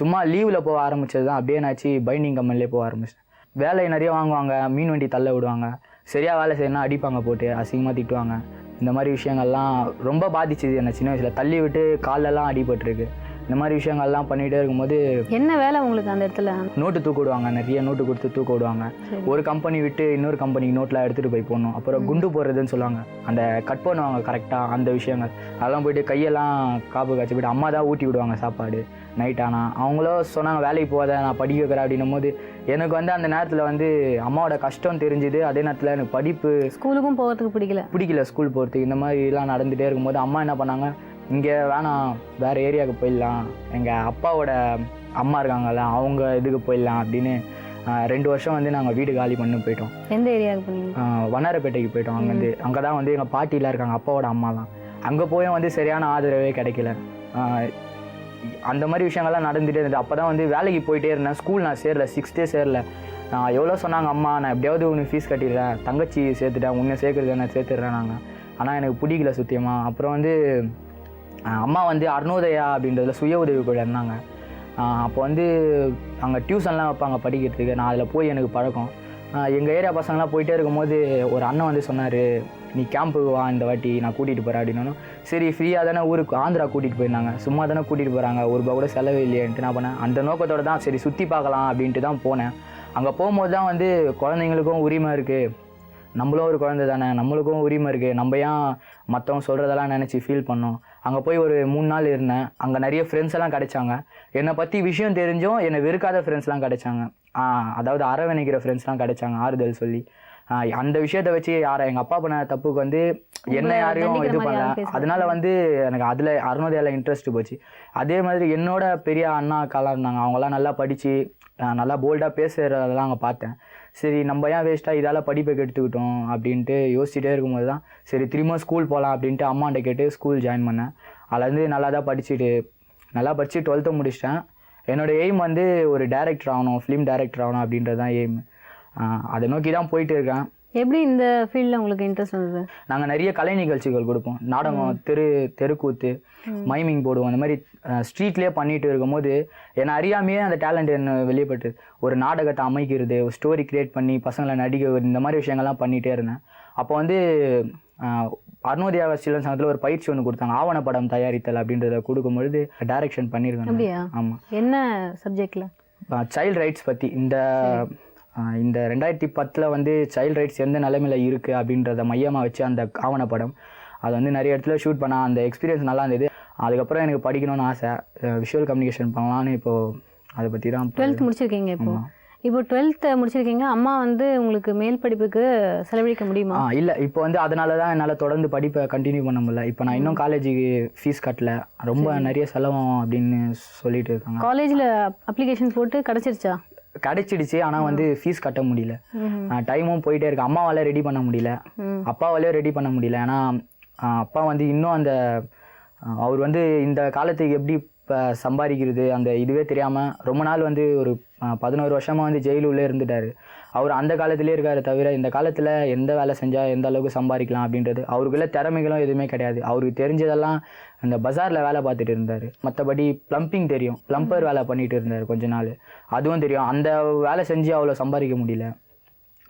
சும்மா லீவில் போக ஆரம்பித்தது தான். அப்படியே என்னாச்சு, பைண்டிங் கம்பெனிலே போக ஆரம்பிச்சேன். வேலை நிறைய வாங்குவாங்க, மீன் வண்டி தள்ள விடுவாங்க, சரியாக வேலை செய்யணும்னா அடிப்பாங்க, போட்டு அசிங்கமாக திட்டுவாங்க. இந்த மாதிரி விஷயங்கள்லாம் ரொம்ப பாதிச்சுது என்னை சின்ன வயசில். தள்ளி விட்டு காலெல்லாம் அடிபட்டுருக்கு. இந்த மாதிரி விஷயங்கள்லாம் பண்ணிகிட்டே இருக்கும்போது என்ன வேலை உங்களுக்கு அந்த இடத்துல? நோட்டு தூக்க விடுவாங்க, நிறைய நோட்டு கொடுத்து தூக்க விடுவாங்க. ஒரு கம்பெனி விட்டு இன்னொரு கம்பெனிக்கு நோட்டில் எடுத்துகிட்டு போய் போடணும். அப்புறம் குண்டு போடுறதுன்னு சொல்லுவாங்க, அந்த கட் பண்ணுவாங்க கரெக்டாக, அந்த விஷயங்கள் அதெல்லாம் போய்ட்டு கையெல்லாம் காப்பு காய்ச்சி போய்ட்டு அம்மா தான் ஊட்டி விடுவாங்க சாப்பாடு நைட். ஆனால் அவங்களோ சொன்னாங்க வேலைக்கு போகாத, நான் படிக்க வைக்கிறேன் அப்படின்னும் போது எனக்கு வந்து அந்த நேரத்தில் வந்து அம்மாவோட கஷ்டம் தெரிஞ்சுது. அதே நேரத்தில் எனக்கு படிப்பு, ஸ்கூலுக்கும் போகிறதுக்கு பிடிக்கல ஸ்கூல் போகிறதுக்கு. இந்த மாதிரிலாம் நடந்துகிட்டே இருக்கும்போது அம்மா என்ன பண்ணாங்க, இங்கே வேணாம் வேறு ஏரியாவுக்கு போயிடலாம், எங்கள் அப்பாவோட அம்மா இருக்காங்கல்ல அவங்க இதுக்கு போயிடலாம் அப்படின்னு 2 வருஷம் வந்து நாங்கள் வீடு காலி பண்ணி போயிட்டோம். எந்த ஏரியாவுக்கு போனீங்க? வண்ணாரப்பேட்டைக்கு போயிட்டோம். அங்கே தான் வந்து எங்கள் பாட்டிலாம் இருக்காங்க, அப்பாவோட அம்மாலாம். அங்கே போய் வந்து சரியான ஆதரவே கிடைக்கல. அந்த மாதிரி விஷயங்கள்லாம் நடந்துகிட்டே இருந்தது. அப்போ தான் வந்து வேலைக்கு போயிட்டே இருந்தேன். ஸ்கூல் நான் சேரல, 6th சேரல. நான் எவ்வளோ சொன்னாங்க அம்மா, நான் எப்படியாவது உனக்கு ஃபீஸ் கட்டிடுறேன், தங்கச்சி சேர்த்துட்டேன், உன்னை சேர்க்குறது நான் சேர்த்துடுறேன் நாங்கள். ஆனால் எனக்கு பிடிக்கல சுத்தியமாக. அப்புறம் வந்து அம்மா வந்து அருணோதயா அப்படின்றதுல சுய உதவி குழு இருந்தாங்க. அப்போ வந்து அங்கே டியூஷன்லாம் வைப்பாங்க படிக்கிறதுக்கு. நான் அதில் போய் எனக்கு பழக்கம். எங்கள் ஏரியா பசங்களாம் போயிட்டே இருக்கும்போது ஒரு அண்ணன் வந்து சொன்னார், நீ கேம்புக்கு வா, இந்த வாட்டி நான் கூட்டிகிட்டு போகிறேன் அப்படின்னா. சரி ஃப்ரீயாக தானே ஊருக்கு ஆந்திரா கூட்டிகிட்டு போயிருந்தாங்க, சும்மா தானே கூட்டிகிட்டு போகிறாங்க, ₹1 கூட செலவே இல்லையன்ட்டு நான் பண்ணேன். அந்த நோக்கத்தோடு தான் சரி சுற்றி பார்க்கலாம் அப்படின்ட்டு தான் போனேன். அங்கே போகும்போது தான் வந்து குழந்தைங்களுக்கும் உரிமை இருக்குது, நம்மளும் ஒரு குழந்தை தானே, நம்மளுக்கும் உரிமை இருக்குது, நம்ம ஏன் மற்றவங்க சொல்கிறதெல்லாம் நினச்சி ஃபீல் பண்ணோம். அங்கே போய் ஒரு 3 நாள் இருந்தேன். அங்கே நிறைய ஃப்ரெண்ட்ஸ் எல்லாம் கிடைச்சாங்க. என்னை பற்றி விஷயம் தெரிஞ்சும் என்னை வெறுக்காத ஃப்ரெண்ட்ஸ்லாம் கிடைச்சாங்க. அதாவது அரவணைக்கிற ஃப்ரெண்ட்ஸ்லாம் கிடைச்சாங்க, ஆறுதல் சொல்லி. அந்த விஷயத்தை வச்சு எங்கள் அப்பா பண்ண தப்புக்கு வந்து என்ன யாரையும் இது பண்ணல. அதனால வந்து எனக்கு அதில் அருணோதயாவில் இன்ட்ரெஸ்ட் போச்சு. அதே மாதிரி என்னோட பெரிய அண்ணா அக்காலாம் இருந்தாங்க, அவங்களாம் நல்லா படித்து நல்லா போல்டாக பேசுகிறதெல்லாம் அங்கே பார்த்தேன். சரி நம்ம ஏன் வேஸ்ட்டாக இதால் படிப்பை கெடுத்துக்கிட்டோம் அப்படின்ட்டு யோசிச்சுட்டே இருக்கும்போது தான் சரி திரும்ப ஸ்கூல் போகலாம் அப்படின்ட்டு அம்மாண்ட கேட்டு ஸ்கூல் ஜாயின் பண்ணேன். அதுலேருந்து நல்லா தான் நல்லா படித்து 12th முடிச்சிட்டேன். என்னோடய எய்ம் வந்து ஒரு டேரக்டர் ஆகணும், ஃபிலிம் டேரக்டர் ஆகணும் அப்படின்றது தான் எய்ம். அதை நோக்கி தான் போயிட்டு இருக்கேன். எப்படி இந்த ஃபீல்டில் உங்களுக்கு இன்ட்ரெஸ்ட் வந்தது? நாங்கள் நிறைய கலை நிகழ்ச்சிகள் கொடுப்போம், நாடகம், தெருக்கூத்து, மைமிங் போடுவோம். அந்த மாதிரி ஸ்ட்ரீட்லேயே பண்ணிட்டு இருக்கும்போது என்னை அறியாமையே அந்த டேலண்ட் என்ன வெளியப்பட்டு ஒரு நாடகத்தை அமைக்கிறது, ஒரு ஸ்டோரி கிரியேட் பண்ணி பசங்களை நடிக்க, இந்த மாதிரி விஷயங்கள்லாம் பண்ணிகிட்டே இருந்தேன். அப்போ வந்து அருணோதயா சில்ட்ரன்ஸ் சங்கத்தில் ஒரு பயிற்சி ஒன்று கொடுத்தாங்க, ஆவணப்படம் தயாரித்தல் அப்படின்றத கொடுக்கும்பொழுது டைரக்ஷன் பண்ணியிருக்கேன். ஆமாம். என்ன சப்ஜெக்டில்? சைல்டு ரைட்ஸ் பற்றி. இந்த 2010 வந்து சைல்டு ரைட்ஸ் எந்த நிலைமையில் இருக்குது அப்படின்றத மையமாக வச்சு அந்த ஆவணப்படம் அதை வந்து நிறைய இடத்துல ஷூட் பண்ண அந்த எக்ஸ்பீரியன்ஸ் நல்லா இருந்தது. அதுக்கப்புறம் எனக்கு படிக்கணும்னு ஆசை, விஷுவல் கம்யூனிகேஷன் பண்ணலான்னு இப்போது அதை பற்றி தான். 12th முடிச்சிருக்கீங்க. இப்போ 12th முடிச்சிருக்கீங்க. அம்மா வந்து உங்களுக்கு மேல் படிப்புக்கு செலவழிக்க முடியுமா? இல்லை, இப்போ வந்து அதனால தான் என்னால் தொடர்ந்து படிப்பை கண்டினியூ பண்ண முடியல. இப்போ நான் இன்னும் காலேஜுக்கு ஃபீஸ் கட்டல, ரொம்ப நிறைய செலவாகும் அப்படின்னு சொல்லிட்டு இருக்காங்க. காலேஜில் அப்ளிகேஷன் போட்டு கிடச்சிருச்சா? கிடைச்சிடுச்சு, ஆனால் வந்து ஃபீஸ் கட்ட முடியல. டைமும் போயிட்டே இருக்கு. அம்மாவால் ரெடி பண்ண முடியல, அப்பாவாலேயும் ரெடி பண்ண முடியல. ஏன்னா அப்பா வந்து இன்னும் அவர் வந்து இந்த காலத்துக்கு எப்படி சம்பாதிக்கிறது அந்த இதுவே தெரியாமல் ரொம்ப நாள் வந்து ஒரு 11 வருஷமாக வந்து ஜெயிலுள்ளே இருந்துட்டார். அவர் அந்த காலத்திலே இருக்காரு தவிர இந்த காலத்தில் எந்த வேலை செஞ்சால் எந்த அளவுக்கு சம்பாதிக்கலாம் அப்படின்றது அவருக்குள்ள திறமைகளும் எதுவுமே கிடையாது. அவருக்கு தெரிஞ்சதெல்லாம் அந்த பஜாரில் வேலை பார்த்துட்டு இருந்தார். மற்றபடி ப்ளம்பிங் தெரியும், ப்ளம்பர் வேலை பண்ணிட்டு இருந்தார் கொஞ்ச நாள், அதுவும் தெரியும். அந்த வேலை செஞ்சு அவ்வளோ சம்பாதிக்க முடியல.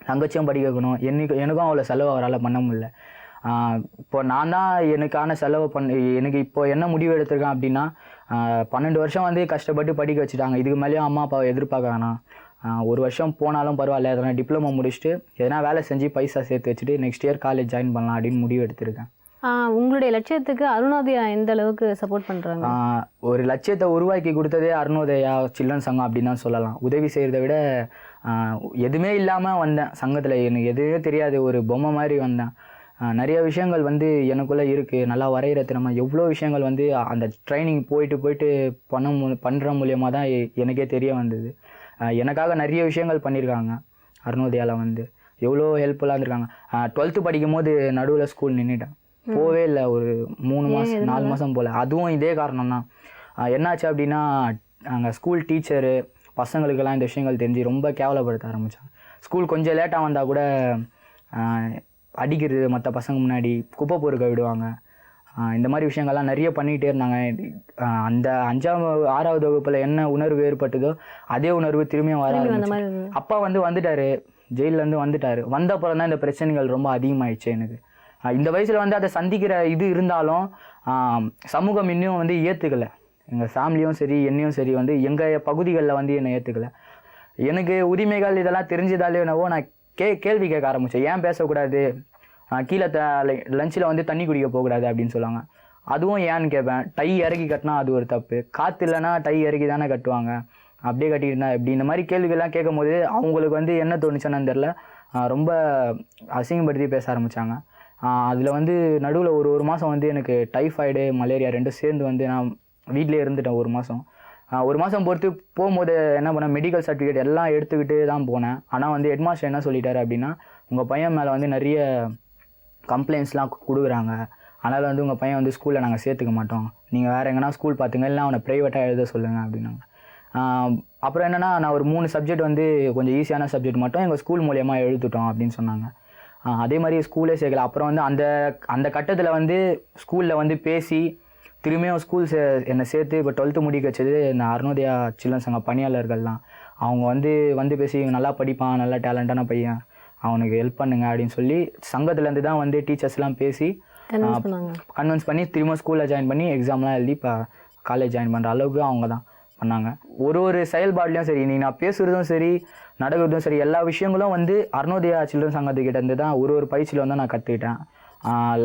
தங்கச்சியும் படிக்க வைக்கணும், எனக்கும் அவ்வளோ செலவு அவரால் பண்ண முடியல. இப்போ நான் தான் எனக்கான செலவு எனக்கு இப்போ என்ன முடிவு எடுத்திருக்கேன் அப்படின்னா 12 வருஷம் வந்து கஷ்டப்பட்டு படிக்க வச்சுட்டாங்க. இதுக்கு மேலேயும் அம்மா அப்பாவை எதிர்பார்க்க வேணாம். 1 வருஷம் போனாலும் பரவாயில்ல, எதனா டிப்ளமோ முடிச்சுட்டு எதனா வேலை செஞ்சு பைசா சேர்த்து வச்சுட்டு நெக்ஸ்ட் இயர் காலேஜ் ஜாயின் பண்ணலாம் அப்படின்னு முடிவு எடுத்திருக்கேன். உங்களுடைய லட்சியத்துக்கு அருணோதயா எந்த அளவுக்கு சப்போர்ட் பண்ணுறாங்க? ஒரு லட்சியத்தை உருவாக்கி கொடுத்ததே அருணோதயா சில்ட்ரன் சங்கம் அப்படின்னு தான் சொல்லலாம். உதவி செய்கிறத விட எதுவுமே இல்லாமல் வந்தேன் சங்கத்தில், எனக்கு எதுவுமே தெரியாது, ஒரு பொம்மை மாதிரி வந்தேன். நிறைய விஷயங்கள் வந்து எனக்குள்ளே இருக்குது, நல்லா வரைகிற திறமை, எவ்வளோ விஷயங்கள் வந்து அந்த ட்ரைனிங் போயிட்டு பண்ணுற மூலியமாக தான் எனக்கே தெரிய வந்தது. எனக்காக நிறைய விஷயங்கள் பண்ணியிருக்காங்க அருணோதயாவில், வந்து எவ்வளோ ஹெல்ப்ஃபுல்லாக இருந்திருக்காங்க. 12th படிக்கும் போது நடுவில் ஸ்கூல் நின்றுட்டேன், போவே இல்லை, ஒரு 3 மாதம் 4 மாதம் போல். அதுவும் இதே காரணம் தான். என்னாச்சு அப்படின்னா அங்கே ஸ்கூல் டீச்சரு பசங்களுக்கெல்லாம் இந்த விஷயங்கள் தெரிஞ்சு ரொம்ப கேவலப்படுத்த ஆரம்பித்தாங்க. ஸ்கூல் கொஞ்சம் லேட்டாக வந்தால் கூட அடிக்கிறது, மற்ற பசங்க முன்னாடி குப்பை பொறுக்க விடுவாங்க, இந்த மாதிரி விஷயங்கள்லாம் நிறைய பண்ணிகிட்டே இருந்தாங்க. அந்த 5ஆம் 6வது வகுப்பில் என்ன உணர்வு ஏற்பட்டதோ அதே உணர்வு திரும்பியும் வர. அப்பா வந்துட்டார், ஜெயிலேருந்து வந்துட்டார். வந்த அப்புறம் தான் இந்த பிரச்சனைகள் ரொம்ப அதிகமாகிடுச்சு எனக்கு. இந்த வயசில் வந்து அதை சந்திக்கிற இது இருந்தாலும் சமூகம் இன்னும் வந்து ஏற்றுக்கலை. எங்கள் ஃபேமிலியும் சரி என்னையும் சரி வந்து எங்கள் பகுதிகளில் வந்து என்னை ஏற்றுக்கலை. எனக்கு உரிமைகள் இதெல்லாம் தெரிஞ்சதாலே என்னவோ நான் கேள்வி கேட்க ஆரம்பித்தேன். ஏன் பேசக்கூடாது, கீழே லஞ்சில் வந்து தண்ணி குடிக்க போகக்கூடாது அப்படின்னு சொல்லுவாங்க. அதுவும் ஏன்னு கேட்பேன். டை இறக்கி கட்டினா அது ஒரு தப்பு, காற்று இல்லைன்னா டை இறக்கி தானே கட்டுவாங்க, அப்படியே கட்டிக்கிட்டா எப்படி? இந்த மாதிரி கேள்விகள்லாம் கேட்கும் போது அவங்களுக்கு வந்து என்ன தோணுச்சுன்னு தெரில, ரொம்ப அசிங்கப்படுத்தி பேச ஆரம்பித்தாங்க. அதில் வந்து நடுவில் ஒரு மாதம் வந்து எனக்கு டைஃபாய்டு மலேரியா 2 சேர்ந்து வந்து நான் வீட்டிலே இருந்துட்டேன் 1 மாதம். 1 மாதம் பொறுத்து போகும்போது என்ன பண்ணேன், மெடிக்கல் சர்டிஃபிகேட் எல்லாம் எடுத்துக்கிட்டு தான் போனேன். ஆனால் வந்து ஹெட்மாஸ்டர் என்ன சொல்லிட்டாரு அப்படின்னா, உங்கள் பையன் மேலே வந்து நிறைய கம்ப்ளைண்ட்ஸ்லாம் கொடுக்குறாங்க, அதனால் வந்து உங்கள் பையன் வந்து ஸ்கூலில் நாங்கள் சேர்த்துக்க மாட்டோம், நீங்கள் வேறு எங்கன்னா ஸ்கூல் பார்த்துங்க, இல்லைனா அவனை ப்ரைவேட்டாக எழுத சொல்லுங்கள் அப்படின்னாங்க. அப்புறம் என்னென்னா நான் ஒரு 3 சப்ஜெக்ட் வந்து கொஞ்சம் ஈஸியான சப்ஜெக்ட் மட்டும் எங்கள் ஸ்கூல் மூலயமா எழுதிட்டோம் அப்படின்னு சொன்னாங்க. அதே மாதிரி ஸ்கூலே சேர்க்கல. அப்புறம் வந்து அந்த கட்டத்தில் வந்து ஸ்கூலில் வந்து பேசி திரும்பியும் ஸ்கூல் என்னை சேர்த்து இப்போ 12th முடிக்க வச்சது இந்த அருணோதயா சில்ட்ரன் சங்க பணியாளர்கள் தான். அவங்க வந்து பேசி நல்லா படிப்பான், நல்லா டேலண்டான பையன், அவனுக்கு ஹெல்ப் பண்ணுங்க அப்படின்னு சொல்லி சங்கத்துலேருந்து தான் வந்து டீச்சர்ஸ்லாம் பேசி கன்வின்ஸ் பண்ணி திரும்ப ஸ்கூலில் ஜாயின் பண்ணி எக்ஸாம்லாம் எழுதி இப்போ காலேஜ் ஜாயின் பண்ணுற அளவுக்கு அவங்க தான் பண்ணாங்க. ஒரு செயல்பாடுலையும் சரி, நீ நான் பேசுகிறதும் சரி, நடக்கிறதும் சரி, எல்லா விஷயங்களும் வந்து அருணோதயா சில்ட்ரன் சங்கத்துக்கிட்ட இருந்து தான் ஒரு பயிற்சியில் வந்து நான் கற்றுக்கிட்டேன்.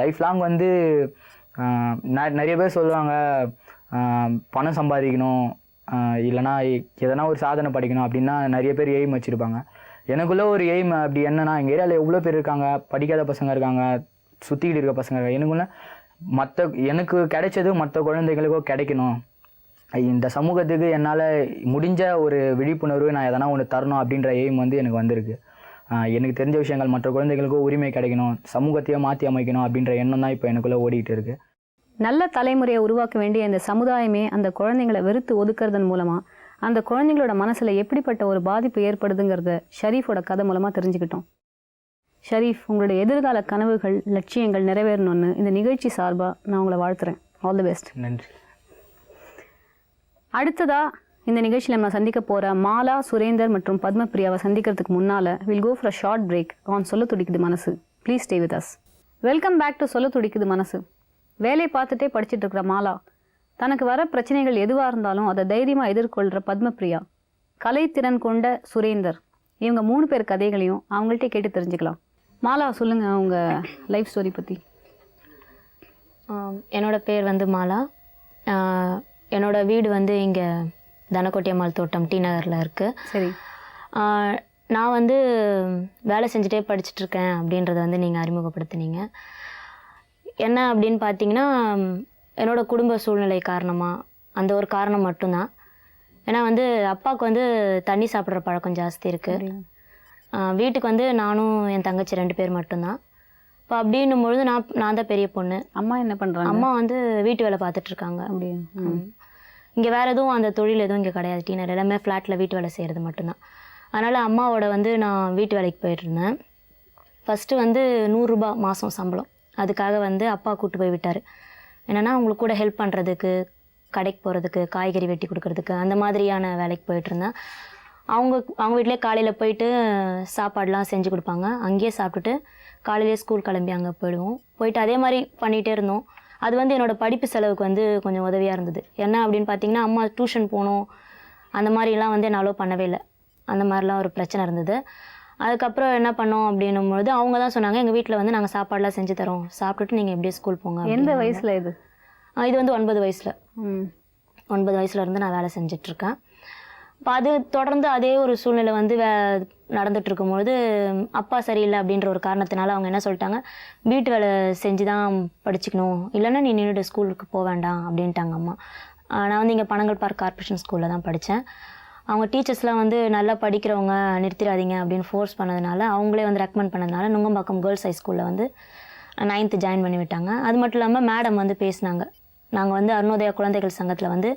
லைஃப் லாங் வந்து நிறைய பேர் சொல்லுவாங்க பணம் சம்பாதிக்கணும், இல்லைனா எதனா ஒரு சாதனை படிக்கணும் அப்படின்னா நிறைய பேர் எய்ம் வச்சுருப்பாங்க. எனக்குள்ளே ஒரு எய்ம் அப்படி என்னன்னா, எங்கள் ஏரியாவில் எவ்வளோ பேர் இருக்காங்க, படிக்காத பசங்க இருக்காங்க, சுற்றிக்கிட்டு இருக்க பசங்க இருக்காங்க. எனக்குள்ள எனக்கு கிடைச்சது மற்ற குழந்தைகளுக்கும் கிடைக்கணும், இந்த சமூகத்துக்கு என்னால் முடிஞ்ச ஒரு விழிப்புணர்வு நான் எதனா ஒன்று தரணும் அப்படின்ற எய்ம் வந்து எனக்கு வந்திருக்கு. எனக்கு தெரிஞ்ச விஷயங்கள் மற்ற குழந்தைகளுக்கும் உரிமை கிடைக்கணும், சமூகத்தையே மாற்றி அமைக்கணும் அப்படின்ற எண்ணம் தான் இப்போ எனக்குள்ளே ஓடிக்கிட்டு இருக்குது. நல்ல தலைமுறையை உருவாக்க வேண்டிய இந்த சமுதாயமே அந்த குழந்தைங்களை வெறுத்து ஒதுக்குறதன் மூலமாக அந்த குழந்தைங்களோட மனசில் எப்படிப்பட்ட ஒரு பாதிப்பு ஏற்படுதுங்கிறத ஷரீஃபோட கதை மூலமாக தெரிஞ்சுக்கிட்டோம். ஷரீஃப், உங்களுடைய எதிர்கால கனவுகள், லட்சியங்கள் நிறைவேறணும்னு இந்த நிகழ்ச்சி சார்பாக நான் உங்களை வாழ்த்துறேன். All the best. நன்றி. அடுத்ததாக இந்த நிகழ்ச்சியில் நம்ம சந்திக்க போகிற மாலா, சுரேந்தர் மற்றும் பத்மபிரியாவை சந்திக்கிறதுக்கு முன்னால் will go for a short break on சொல்ல துடிக்குது மனசு. Please stay with us. Welcome back to சொல்ல துடிக்குது மனசு. வேலை பார்த்துட்டே படிச்சுட்டு இருக்கிற மாலா, தனக்கு வர பிரச்சனைகள் எதுவாக இருந்தாலும் அதை தைரியமாக எதிர்கொள்கிற பத்மபிரியா, கலைத்திறன் கொண்ட சுரேந்தர், இவங்க 3 பேர் கதைகளையும் அவங்கள்ட்ட கேட்டு தெரிஞ்சுக்கலாம். மாலா, சொல்லுங்கள் உங்கள் லைஃப் ஸ்டோரி பற்றி. என்னோட பேர் வந்து மாலா. என்னோட வீடு வந்து இங்கே தனக்கோட்டியம்மாள் தோட்டம் டி நகரில் இருக்குது. சரி. நான் வந்து வேலை செஞ்சுட்டே படிச்சுட்ருக்கேன் அப்படின்றத வந்து நீங்கள் அறிமுகப்படுத்தினீங்க. என்ன அப்படின்னு பார்த்தீங்கன்னா, என்னோடய குடும்ப சூழ்நிலை காரணமாக, அந்த ஒரு காரணம் மட்டும்தான். ஏன்னா வந்து அப்பாவுக்கு வந்து தண்ணி சாப்பிட்ற பழக்கம் ஜாஸ்தி இருக்குது. வீட்டுக்கு வந்து நானும் என் தங்கச்சி 2 பேர் மட்டும்தான். இப்போ அப்படின்னும்பொழுது நான் தான் பெரிய பொண்ணு. அம்மா என்ன பண்ணுறாங்க? அம்மா வந்து வீட்டு வேலை பார்த்துட்ருக்காங்க. அப்படியே இங்கே வேறு எதுவும் அந்த தொழில் எதுவும் இங்கே கிடையாது. டீனர் எல்லாமே ஃப்ளாட்டில் வீட்டு வேலை செய்கிறது மட்டும்தான். அதனால் அம்மாவோட வந்து நான் வீட்டு வேலைக்கு போயிட்டுருந்தேன். ஃபஸ்ட்டு வந்து 100 ரூபா மாதம் சம்பளம். அதுக்காக வந்து அப்பா கூப்பிட்டு போய் விட்டார். என்னென்னா அவங்களுக்கு கூட ஹெல்ப் பண்ணுறதுக்கு, கடைக்கு போகிறதுக்கு, காய்கறி வெட்டி கொடுக்குறதுக்கு, அந்த மாதிரியான வேலைக்கு போயிட்டுருந்தேன். அவங்க வீட்டிலே காலையில் போயிட்டு சாப்பாடெலாம் செஞ்சு கொடுப்பாங்க. அங்கேயே சாப்பிட்டுட்டு காலையிலே ஸ்கூல் கிளம்பி அங்கே போயிட்டு அதே மாதிரி பண்ணிகிட்டே இருந்தோம். அது வந்து என்னோடய படிப்பு செலவுக்கு வந்து கொஞ்சம் உதவியாக இருந்தது. என்ன அப்படின்னு பார்த்தீங்கன்னா, அம்மா டியூஷன் போகணும் அந்த மாதிரிலாம் வந்து என்ன அலோவ் பண்ணவே இல்லை. அந்த மாதிரிலாம் ஒரு பிரச்சனை இருந்தது. அதுக்கப்புறம் என்ன பண்ணோம் அப்படின்னும்பொழுது அவங்க தான் சொன்னாங்க, எங்கள் வீட்டில் வந்து நாங்கள் சாப்பாடெலாம் செஞ்சு தரோம், சாப்பிட்டுட்டு நீங்கள் எப்படியே ஸ்கூல் போங்க. எந்த வயசில் இது? இது வந்து 9 வயசில். 9 வயசுலேருந்து நான் வேலை செஞ்சிட்ருக்கேன். இப்போ அது தொடர்ந்து அதே ஒரு சூழ்நிலை வந்து நடந்துட்டு இருக்கும்பொழுது அப்பா சரியில்லை அப்படின்ற ஒரு காரணத்தினால அவங்க என்ன சொல்லிட்டாங்க, வீட்டு வேலை செஞ்சு தான் படிச்சுக்கணும், இல்லைன்னா நீ நின்றுட்டு ஸ்கூலுக்கு போக வேண்டாம் அப்படின்ட்டாங்க அம்மா. நான் வந்து இங்கே பனங்கல் பார்க் கார்ப்பரேஷன் ஸ்கூலில் தான் படித்தேன். அவங்க டீச்சர்ஸ்லாம் வந்து நல்லா படிக்கிறவங்க நிறுத்திடாதீங்க அப்படின்னு ஃபோர்ஸ் பண்ணதுனால, அவங்களே வந்து ரெக்கமெண்ட் பண்ணதுனால நுங்கம்பாக்கம் கேர்ள்ஸ் ஹை ஸ்கூலில் வந்து 9th ஜாயின் பண்ணி விட்டாங்க. அது மட்டும் இல்லாமல் மேடம் வந்து பேசினாங்க. நாங்கள் வந்து அருணோதயா குழந்தைகள் சங்கத்தில் வந்து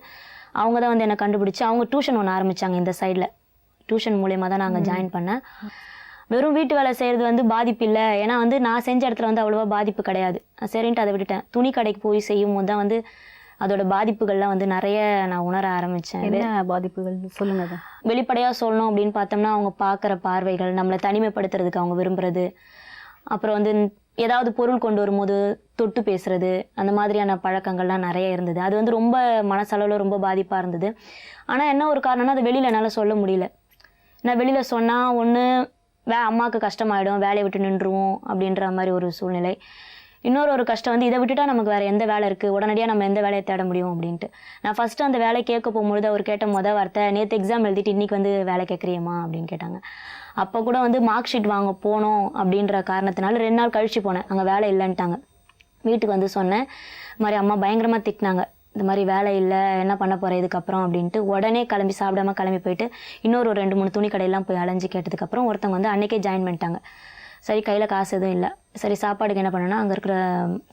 அவங்க தான் வந்து என்னை கண்டுபிடிச்சி அவங்க டியூஷன் ஒன்று ஆரம்பித்தாங்க. இந்த சைடில் டியூஷன் மூலயமா தான் நாங்கள் ஜாயின் பண்ணேன். வெறும் வீட்டு வேலை செய்கிறது வந்து பாதிப்பு இல்லை, ஏன்னா வந்து நான் செஞ்ச இடத்துல வந்து அவ்வளோவா பாதிப்பு கிடையாது. சரின்ட்டு அதை விட்டுட்டேன். துணி கடைக்கு போய் செய்யும் போது தான் வந்து அதோட பாதிப்புகள்லாம் வந்து நிறைய நான் உணர ஆரம்பித்தேன். என்ன பாதிப்புகள் சொல்லுங்கள். வெளிப்படையாக சொல்லணும் அப்படின்னு பார்த்தோம்னா, அவங்க பார்க்குற பார்வைகள், நம்மளை தனிமைப்படுத்துறதுக்கு அவங்க விரும்புகிறது, அப்புறம் வந்து ஏதாவது பொருள் கொண்டு வரும்போது தொட்டு பேசுகிறது, அந்த மாதிரியான பழக்கங்கள்லாம் நிறைய இருந்தது. அது வந்து ரொம்ப மனசளவில் ரொம்ப பாதிப்பாக இருந்தது. ஆனால் என்ன ஒரு காரணம்னா, அது வெளியில் என்னால் சொல்ல முடியல. நான் வெளியில் சொன்னால் ஒன்று அம்மாவுக்கு கஷ்டமாயிடும், வேலையை விட்டு நின்றுவோம் அப்படின்ற மாதிரி ஒரு சூழ்நிலை. இன்னொரு கஷ்டம் வந்து இதை விட்டுட்டா நமக்கு வேறு எந்த வேலை இருக்குது, உடனடியாக நம்ம எந்த வேலையை தேட முடியும் அப்படின்ட்டு. நான் ஃபஸ்ட்டு அந்த வேலை கேட்க போகும்பொழுது அவர் கேட்ட வார்த்தை, நேற்று எக்ஸாம் எழுதிட்டு இன்றைக்கி வந்து வேலை கேட்குறியம்மா அப்படின்னு கேட்டாங்க. அப்போ கூட வந்து மார்க் ஷீட் வாங்க போனோம் அப்படின்ற காரணத்தினால 2 நாள் கழிச்சு போனேன். அங்கே வேலை இல்லைன்ட்டாங்க. வீட்டுக்கு வந்து சொன்னேன், இது மாதிரி அம்மா பயங்கரமாக திட்டினாங்க, இந்த மாதிரி வேலை இல்லை, என்ன பண்ண போகிறேன் இதுக்கப்புறம் அப்படின்ட்டு. உடனே கிளம்பி சாப்பிடாம கிளம்பி போயிட்டு இன்னொரு 2-3 துணி கடையெல்லாம் போய் அலைஞ்சு கேட்டதுக்கப்புறம் ஒருத்தவங்க வந்து அன்றைக்கே ஜாயின் பண்ணிட்டாங்க. சரி, கையில் காசு எதுவும் இல்லை. சரி, சாப்பாடுக்கு என்ன பண்ணேன்னா, அங்கே இருக்கிற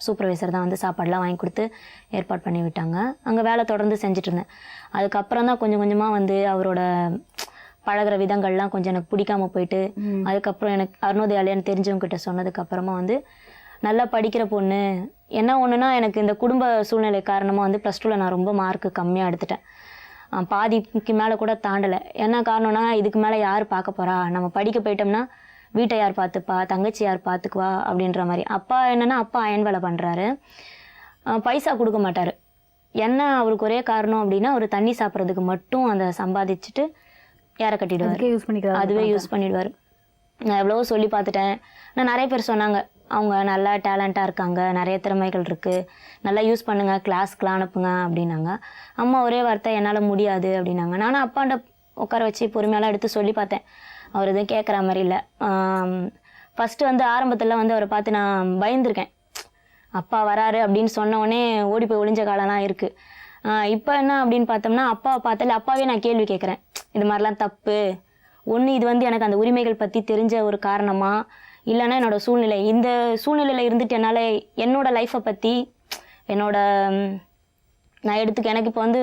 சூப்பர்வைசர் தான் வந்து சாப்பாடெலாம் வாங்கி கொடுத்து ஏற்பாடு பண்ணி விட்டாங்க. அங்கே வேலை தொடர்ந்து செஞ்சுட்டு இருந்தேன். அதுக்கப்புறம் தான் கொஞ்சம் கொஞ்சமாக வந்து அவரோட பழகிற விதங்கள்லாம் கொஞ்சம் எனக்கு பிடிக்காம போயிட்டு, அதுக்கப்புறம் எனக்கு அருணோதயாலன்னு தெரிஞ்சவங்ககிட்ட சொன்னதுக்கப்புறமா வந்து நல்லா படிக்கிற பொண்ணு. என்ன ஒன்றுனா, எனக்கு இந்த குடும்ப சூழ்நிலை காரணமாக வந்து +2ல் நான் ரொம்ப மார்க்கு கம்மியாக எடுத்துட்டேன். பாதிக்கு மேலே கூட தாண்டலை. என்ன காரணம்னா, இதுக்கு மேலே யார் பார்க்க போகிறா, நம்ம படிக்க போயிட்டோம்னா வீட்டை யார் பார்த்துப்பா, தங்கச்சி யார் பார்த்துக்குவா அப்படின்ற மாதிரி. அப்பா என்னென்னா, அப்பா அயன் வேலை பண்ணுறாரு, பைசா கொடுக்க மாட்டார். என்ன அவருக்கு ஒரே காரணம் அப்படின்னா அவர் தண்ணி சாப்பிட்றதுக்கு மட்டும் அந்த சம்பாதிச்சுட்டு யார கட்டிடுவார், அதுக்கே யூஸ் பண்ணிக்கிறாரு. அதுவே யூஸ் பண்ணிடுவார். நான் எவ்வளவோ சொல்லி பார்த்துட்டேன். நான் நிறைய பேர் சொன்னாங்க அவங்க நல்லா டேலண்ட்டாக இருக்காங்க, நிறைய திறமைகள் இருக்குது, நல்லா யூஸ் பண்ணுங்கள், கிளாஸ்க்கெலாம் அனுப்புங்க அப்படின்னாங்க. அம்மா ஒரே வார்த்தை என்னால் முடியாது அப்படின்னாங்க. நானும் அப்பாண்ட உட்கார வச்சு பொறுமையெல்லாம் எடுத்து சொல்லி பார்த்தேன். அவர் எதுவும் கேட்குற மாதிரி இல்லை. ஃபஸ்ட்டு வந்து ஆரம்பத்தில் வந்து அவரை பார்த்து நான் பயந்துருக்கேன். அப்பா வராரு அப்படின்னு சொன்ன உடனே ஓடி போய் ஒளிஞ்ச காலம்லாம் இருக்குது. இப்போ என்ன அப்படின்னு பார்த்தோம்னா அப்பாவை பார்த்தாலே அப்பாவே நான் கேள்வி கேட்குறேன், இது மாதிரிலாம் தப்பு. ஒன்று இது வந்து எனக்கு அந்த உரிமைகள் பற்றி தெரிஞ்ச ஒரு காரணமா, இல்லைன்னா என்னோட சூழ்நிலை, இந்த சூழ்நிலையில் இருந்துட்டு என்னால் என்னோட லைஃப்பை பற்றி என்னோட நான் எனக்கு இப்போ வந்து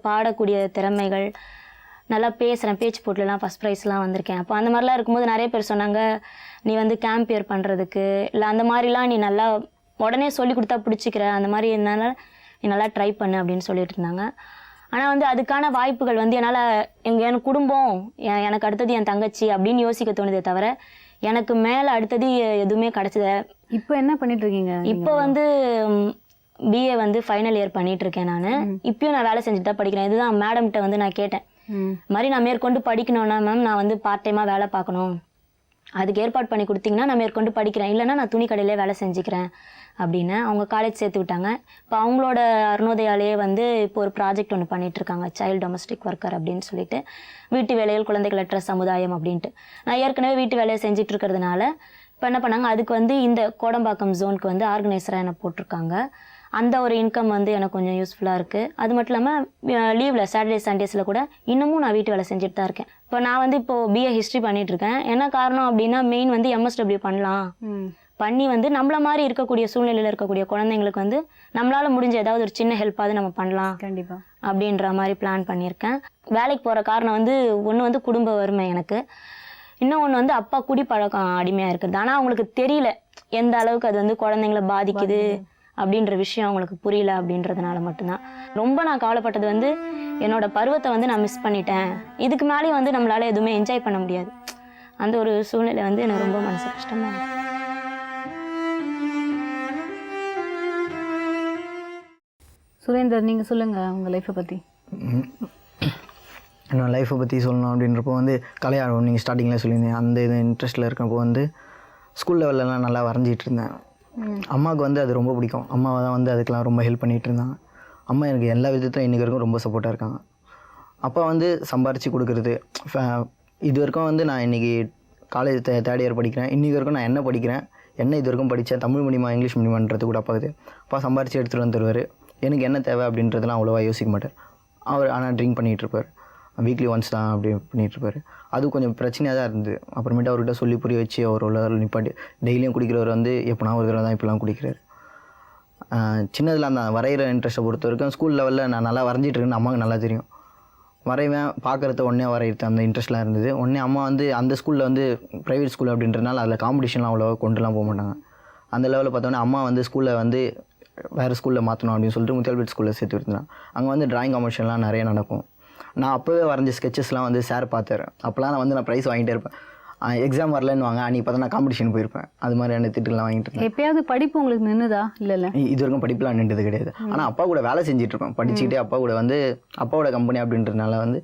பாடக்கூடிய திறமைகள், நல்லா பேசுகிறேன், பேச்சு போட்டிலலாம் ஃபஸ்ட் ப்ரைஸ்லாம் வந்திருக்கேன். அப்போ அந்த மாதிரிலாம் இருக்கும்போது நிறைய பேர் சொன்னாங்க நீ வந்து கேம்பியர் பண்ணுறதுக்கு இல்லை அந்த மாதிரிலாம் நீ நல்லா உடனே சொல்லி கொடுத்தா பிடிச்சிக்கிற, அந்த மாதிரி என்னால் நீ நல்லா ட்ரை பண்ணு அப்படின்னு சொல்லிட்டு இருந்தாங்க. ஆனால் வந்து அதுக்கான வாய்ப்புகள் வந்து என்னால் என் குடும்பம், எனக்கு அடுத்தது என் தங்கச்சி அப்படின்னு யோசிக்க தோணுதே தவிர எனக்கு மேலே அடுத்தது எதுவுமே கிடச்சத. இப்போ என்ன பண்ணிட்டு இருக்கீங்க? இப்போ வந்து பிஏ வந்து ஃபைனல் இயர் பண்ணிட்டு இருக்கேன். நான் இப்பயும் நான் வேலை செஞ்சுட்டு தான் படிக்கிறேன். இதுதான் மேடம்கிட்ட வந்து நான் கேட்டேன், மாதிரி நான் மேற்கொண்டு படிக்கணும்னா மேம் நான் வந்து பார்ட் டைமாக வேலை பார்க்கணும், அதுக்கு ஏற்பாடு பண்ணி கொடுத்தீங்கன்னா நான் மேற்கொண்டு படிக்கிறேன், இல்லைன்னா நான் துணி கடையிலே வேலை செஞ்சுக்கிறேன் அப்படின்னு. அவங்க காலேஜ் சேர்த்து விட்டாங்க. இப்போ அவங்களோட அருணோதயாலேயே வந்து இப்போ ஒரு ப்ராஜெக்ட் ஒன்று பண்ணிகிட்ருக்காங்க, சைல்டு டொமஸ்டிக் ஒர்க்கர் அப்படின்னு சொல்லிட்டு, வீட்டு வேலைகள் குழந்தைகளற்ற சமுதாயம் அப்படின்ட்டு. நான் ஏற்கனவே வீட்டு வேலையை செஞ்சுட்டு இருக்கிறதுனால இப்போ என்ன பண்ணாங்க, அதுக்கு வந்து இந்த கோடம்பாக்கம் ஜோனுக்கு வந்து ஆர்கனைசராக என்னை போட்டிருக்காங்க. அந்த ஒரு இன்கம் வந்து எனக்கு கொஞ்சம் யூஸ்ஃபுல்லாக இருக்குது. அது மட்டும் இல்லாமல் லீவில் சாட்டர்டே சண்டேஸில் கூட இன்னமும் நான் வீட்டு வேலை செஞ்சுட்டு தான் இருக்கேன். இப்போ நான் வந்து இப்போது பிஏ ஹிஸ்ட்ரி பண்ணிகிட்ருக்கேன். என்ன காரணம் அப்படின்னா மெயின் வந்து MSW பண்ணலாம், பண்ணி வந்து நம்மள மாதிரி இருக்கக்கூடிய சூழ்நிலையில் இருக்கக்கூடிய குழந்தைங்களுக்கு வந்து நம்மளால் முடிஞ்ச ஏதாவது ஒரு சின்ன ஹெல்ப்பாவது நம்ம பண்ணலாம் கண்டிப்பாக அப்படின்ற மாதிரி பிளான் பண்ணியிருக்கேன். வேலைக்கு போகிற காரணம் வந்து ஒன்று வந்து குடும்ப வறுமை எனக்கு, இன்னொன்று வந்து அப்பா குடிப்பழக்கம் அடிமையாக இருக்குது. ஆனால் அவங்களுக்கு தெரியல எந்த அளவுக்கு அது வந்து குழந்தைங்கள பாதிக்குது அப்படின்ற விஷயம் அவங்களுக்கு புரியல. அப்படின்றதுனால மட்டும்தான் ரொம்ப நான் கவலைப்பட்டது வந்து என்னோட பருவத்தை வந்து நான் மிஸ் பண்ணிட்டேன், இதுக்கு மேலேயும் வந்து நம்மளால் எதுவுமே என்ஜாய் பண்ண முடியாது. அந்த ஒரு சூழ்நிலை வந்து எனக்கு ரொம்ப மனசு கஷ்டமாக இருந்தது. சுரேந்தர், நீங்கள் சொல்லுங்கள் உங்கள் லைஃப்பை பற்றி. என்னோடய லைஃப்பை பற்றி சொல்லணும் அப்படின்றப்போ வந்து கலையாடும் நீங்கள் ஸ்டார்டிங்கில் சொல்லியிருந்தேன். அந்த இது இன்ட்ரெஸ்ட்டில் இருக்கிறப்போ வந்து ஸ்கூல் லெவல்லலாம் நல்லா வரைஞ்சிட்டு இருந்தேன். அம்மாவுக்கு வந்து அது ரொம்ப பிடிக்கும். அம்மாவை தான் வந்து அதுக்கெலாம் ரொம்ப ஹெல்ப் பண்ணிகிட்டு இருந்தாங்க. அம்மா எனக்கு எல்லா விதத்துலையும் இன்றைக்கி வரைக்கும் ரொம்ப சப்போர்ட்டாக இருக்காங்க. அப்பா வந்து சம்பாரித்து கொடுக்குறது, இது வரைக்கும் வந்து நான் இன்றைக்கி காலேஜ் தேர்ட் இயர் படிக்கிறேன், இன்றைக்கி வரைக்கும் நான் என்ன படிக்கிறேன், என்ன இது வரைக்கும் படித்தேன், தமிழ் மீடியமா இங்கிலீஷ் மீடியமான்றது கூட அப்பாவுது. அப்பா சம்பாரித்து எடுத்துகிட்டு வந்து தருவார். எனக்கு என்ன தேவை அப்படின்றதெல்லாம் அவ்வளோவா யோசிக்க மாட்டார் அவர். ஆனால் ட்ரிங்க் பண்ணிகிட்ருப்பார், வீக்லி ஒன்ஸ் தான் அப்படி பண்ணிகிட்ருப்பார். அது கொஞ்சம் பிரச்சனையாக தான் இருந்தது. அப்புறமேட்டு அவர்கிட்ட சொல்லி புரிய வச்சு அவர் உள்ள நிப்பாட்டி டெய்லியும் குடிக்கிறவர் வந்து எப்போனா ஒரு தடவை தான் இப்போலாம் குடிக்கிறார். சின்னதில் அந்த வரைகிற இன்ட்ரெஸ்ட்டை பொறுத்த வரைக்கும் ஸ்கூல் லெவலில் நான் நல்லா வரைஞ்சிட்டு இருக்கேன்னு அம்மாவுக்கு நல்லா தெரியும். வரைவேன், பார்க்குறத உடனே வரைகிறது அந்த இன்ட்ரெஸ்ட்லாம் இருந்தது. உடனே அம்மா வந்து அந்த ஸ்கூலில் வந்து ப்ரைவேட் ஸ்கூல் அப்படின்றதுனால அதில் காம்படிஷன்லாம் அவ்வளோவா கொண்டுலாம் போக மாட்டாங்க. அந்த லெவலில் பார்த்தோன்னே அம்மா வந்து ஸ்கூலில் வந்து வேறு ஸ்கூலில் மாற்றணும் அப்படின்னு சொல்லிட்டு முத்தியால்பேட் ஸ்கூலில் சேர்த்து விட்டுருந்தேன். அங்கே வந்து ட்ராயிங் காம்படிஷன்லாம் நிறைய நடக்கும். நான் அப்போவே வரைஞ்ச ஸ்கெச்சஸ்லாம் வந்து சார் பார்த்தாரு. அப்போலாம் நான் வந்து நான் ப்ரைஸ் வாங்கிட்டே இருப்பேன். எக்ஸாம் வரலன்னு வாங்க, அன்றைக்கி பார்த்தா நான் காம்படிஷன் போயிருப்பேன். அது மாதிரியான திட்டுலாம் வாங்கிட்டு இருந்தேன். எப்பயாவது படிப்பு உங்களுக்கு நின்றுதா? இல்லை இது வரைக்கும் படிப்புலாம் நின்றது கிடையாது. ஆனால் அப்பா கூட வேலை செஞ்சுட்ருப்பேன். படிச்சுக்கிட்டே அப்பா கூட வந்து அப்பாவோட கம்பெனி அப்படின்றதுனால வந்து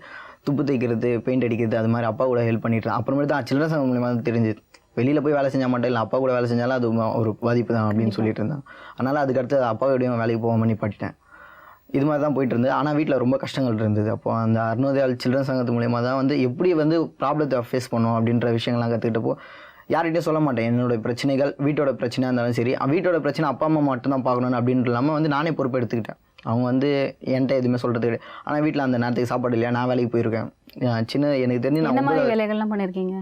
துப்பு தைக்கிறது, பெயிண்ட் அடிக்கிறது, அது மாதிரி அப்பா கூட ஹெல்ப் பண்ணிட்டு அப்புறமேட்டு தான் சில்ட்ரன்ஸ் ஹோம் மூலியமாக தான் தெரிஞ்சு வெளியில் போய் வேலை செஞ்சால் மட்டும் இல்லை, அப்பா கூட வேலை செஞ்சாலும் அது ஒரு பாதிப்பு தான் அப்படின்னு சொல்லிட்டு இருந்தேன். அதனால் அதுக்கடுத்து அப்பாவோடையும் வேலைக்கு போகாமல் பண்ணிப்பட்டேன். இது மாதிரி தான் போயிட்டு இருந்தது. ஆனால் வீட்டில் ரொம்ப கஷ்டங்கள் இருந்தது. அப்போது அந்த அருணோதயால் சில்ட்ரன்ஸ் சங்கத்து மூலிமா தான் வந்து எப்படி வந்து ப்ராப்ளத்தை ஃபேஸ் பண்ணோம் அப்படின்ற விஷயங்கள்லாம் கற்றுக்கிட்டப்போ யார்கிட்டையும் சொல்ல மாட்டேன். என்னோடய பிரச்சனைகள் வீட்டோட பிரச்சனையாக இருந்தாலும் சரி, வீட்டோட பிரச்சனை அப்பா அம்மா மட்டும்தான் பார்க்கணும் அப்படின்ட்டு இல்லாமல் வந்து நானே பொறுப்பு எடுத்துக்கிட்டேன். அவங்க வந்து என்கிட்ட எதுவுமே சொல்கிறது கிடையாது. ஆனால் வீட்டில் அந்த நேரத்துக்கு சாப்பாடு இல்லையா, நான் வேலைக்கு போயிருக்கேன். சின்ன எனக்கு தெரிஞ்சு நான் வேலைகள்லாம் பண்ணியிருக்கீங்க.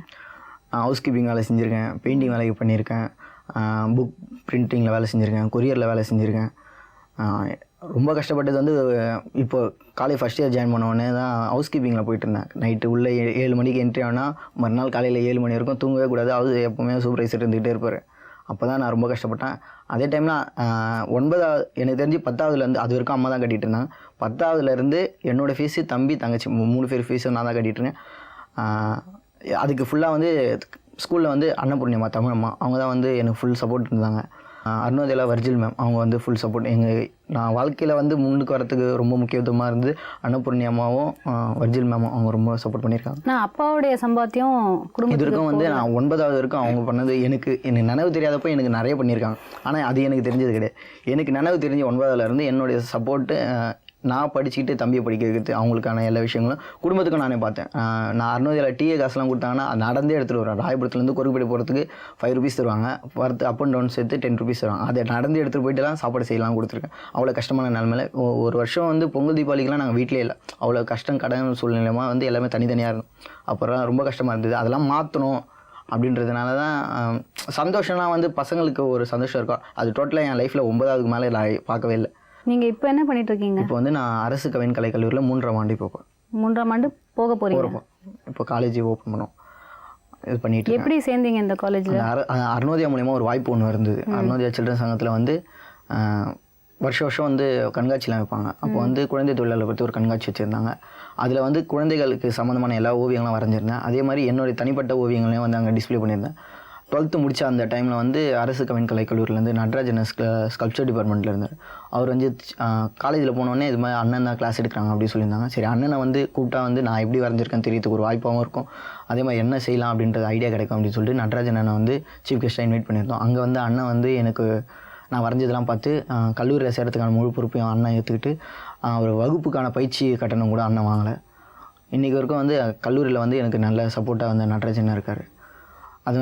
ஹவுஸ் கீப்பிங் வேலை செஞ்சுருக்கேன், பெயிண்டிங் வேலைக்கு பண்ணியிருக்கேன், புக் பிரிண்டிங்கில் வேலை செஞ்சுருக்கேன், கொரியரில் வேலை செஞ்சுருக்கேன். ரொம்ப கஷ்டப்பட்டது வந்து இப்போது காலேஜ் ஃபஸ்ட் இயர் ஜாயின் பண்ணோடனே தான் ஹவுஸ் கீப்பிங்கில் போயிட்டு இருந்தேன். நைட்டு உள்ளே 7 மணிக்கு என்ட்ரி ஆனால் மறுநாள் காலையில் 7 மணி வரைக்கும் தூங்கவே கூடாது. அது எப்போவுமே சூப்பர்வைசர் இருந்துகிட்டே இருப்பார். அப்போ தான் நான் ரொம்ப கஷ்டப்பட்டேன். அதே டைமில் 9வது எனக்கு தெரிஞ்சு 10வதுலேருந்து அது வரைக்கும் அம்மா தான் கட்டிகிட்டு இருந்தாங்க. 10வதுலேருந்து என்னோடய ஃபீஸு, தம்பி தங்கச்சி 3 பேர் ஃபீஸும் நான் தான் கட்டிகிட்டு இருக்கேன். அதுக்கு ஃபுல்லாக வந்து ஸ்கூலில் வந்து அன்னபூர்ணியம்மா தமிழம்மா அவங்க தான் வந்து எனக்கு ஃபுல் சப்போர்ட் இருந்தாங்க. அருணோதயா வர்ஜில் மேம் அவங்க வந்து ஃபுல் சப்போர்ட். நான் வாழ்க்கையில் வந்து முன்னுக்கு வரத்துக்கு ரொம்ப முக்கியத்துவமாக இருந்து அன்னபூர்ணி அம்மாவும் வர்ஜில் மேமும் அவங்க ரொம்ப சப்போர்ட் பண்ணியிருக்காங்க. நான் அப்பாவுடைய சம்பாத்தியம் இது குடும்பத்துக்கு வரைக்கும் வந்து நான் 9வது வரைக்கும் அவங்க பண்ணது எனக்கு நினைவு தெரியாதப்போ எனக்கு நிறைய பண்ணியிருக்காங்க. ஆனால் அது எனக்கு தெரிஞ்சது கிடையாது. எனக்கு நினைவு தெரிஞ்ச 9வதுல இருந்து என்னுடைய சப்போர்ட்டு நான் படிச்சுக்கிட்டு தம்பியை படிக்க வைக்கிறது, அவங்களுக்கான எல்லா விஷயங்களும் குடும்பத்துக்கும் நானே பார்த்தேன். நான் அருணோதயாவில் டீ காசுலாம் கொடுத்தாங்கன்னா அது நடந்தே எடுத்துகிட்டு வருவேன். ராயபுரத்துலேருந்து கொருக்குப்பேட்டை போகிறதுக்கு 5 ருபீஸ் தருவாங்க, வரது அப் அண்ட் டவுன் சேர்த்து 10 ருபீஸ் தருவாங்க. அதை நடந்து எடுத்துகிட்டு போயிட்டு தான் சாப்பாடு செய்யலாம் கொடுத்துருக்கேன். அவ்வளோ கஷ்டமான நிலமையில ஒரு வருஷம் வந்து பொங்கல் தீபாவளிக்கெலாம் நாங்கள் வீட்டிலே இல்லை. அவ்வளோ கஷ்டம் கடன் சூழ்நிலையமாக வந்து எல்லாமே தனித்தனியாக இருந்தோம். அப்புறம் ரொம்ப கஷ்டமாக இருந்தது. அதெல்லாம் மாற்றணும் அப்படின்றதுனால தான் சந்தோஷம்லாம் வந்து பசங்களுக்கு ஒரு சந்தோஷம் இருக்கும். அது டோட்டலாக என் லைஃப்பில் 9வதுக்கு மேலே நான் பார்க்கவே இல்லை. நீங்கள் இப்போ என்ன பண்ணிட்டு இருக்கீங்க? இப்போ வந்து நான் அரசு கவின் கலைக்கல்லூரியில் 3ஆம் ஆண்டு போகிறேன். 3ஆம் ஆண்டு போக போகிறீங்க. இப்போ காலேஜ் ஓப்பன் பண்ணோம், இது பண்ணிட்டு எப்படி சேர்ந்தீங்க இந்த காலேஜில்? அருணோதயா மூலயமா ஒரு வாய்ப்பு ஒன்று இருந்தது. அருணோதயா சில்ட்ரன் சங்கத்தில் வந்து வருஷம் வந்து கண்காட்சிலாம் வைப்பாங்க. அப்போ வந்து குழந்தை தொழிலாளர் பற்றி ஒரு கண்காட்சி வச்சுருந்தாங்க. அதில் வந்து குழந்தைகளுக்கு சம்மந்தமான எல்லா ஓவியங்களும் வரைஞ்சிருந்தேன். அதே மாதிரி என்னுடைய தனிப்பட்ட ஓவியங்களையும் வந்து அங்கே டிஸ்பிளே பண்ணியிருந்தேன். 12th முடித்த அந்த டைமில் வந்து அரசு கவின் கலைக்கல்லூரிலேருந்து நடராஜன் ஸ்கல்ப்சர் டிபார்ட்மெண்ட்டில் இருந்தார். அவர் வந்து காலேஜில் போனோடனே இது மாதிரி அண்ணன் தான் கிளாஸ் எடுக்கிறாங்க அப்படின்னு சொல்லியிருந்தாங்க. சரி, அண்ணனை வந்து கூப்பிட்டா வந்து நான் எப்படி வரைஞ்சிருக்கேன்னு தெரியறதுக்கு ஒரு வாய்ப்பாகவும் இருக்கும், அதே மாதிரி என்ன செய்யலாம் அப்படின்றது ஐடியா கிடைக்கும் அப்படின்னு சொல்லிட்டு நடராஜன் அண்ணன் வந்து சீஃப் கெஸ்ட்டாக இன்வைட் பண்ணியிருந்தோம். அங்கே வந்து அண்ணன் வந்து எனக்கு நான் வரைஞ்சதெல்லாம் பார்த்து கல்லூரியில் சேர்கிறதுக்கான முழு பொறுப்பையும் அண்ணன் ஏற்றுக்கிட்டு ஒரு வகுப்புக்கான பயிற்சி கட்டணம் கூட அண்ணன் வாங்கலை. இன்றைக்கி வரைக்கும் வந்து கல்லூரியில் வந்து எனக்கு நல்ல சப்போர்ட்டாக வந்து நடராஜன் இருக்கார். அது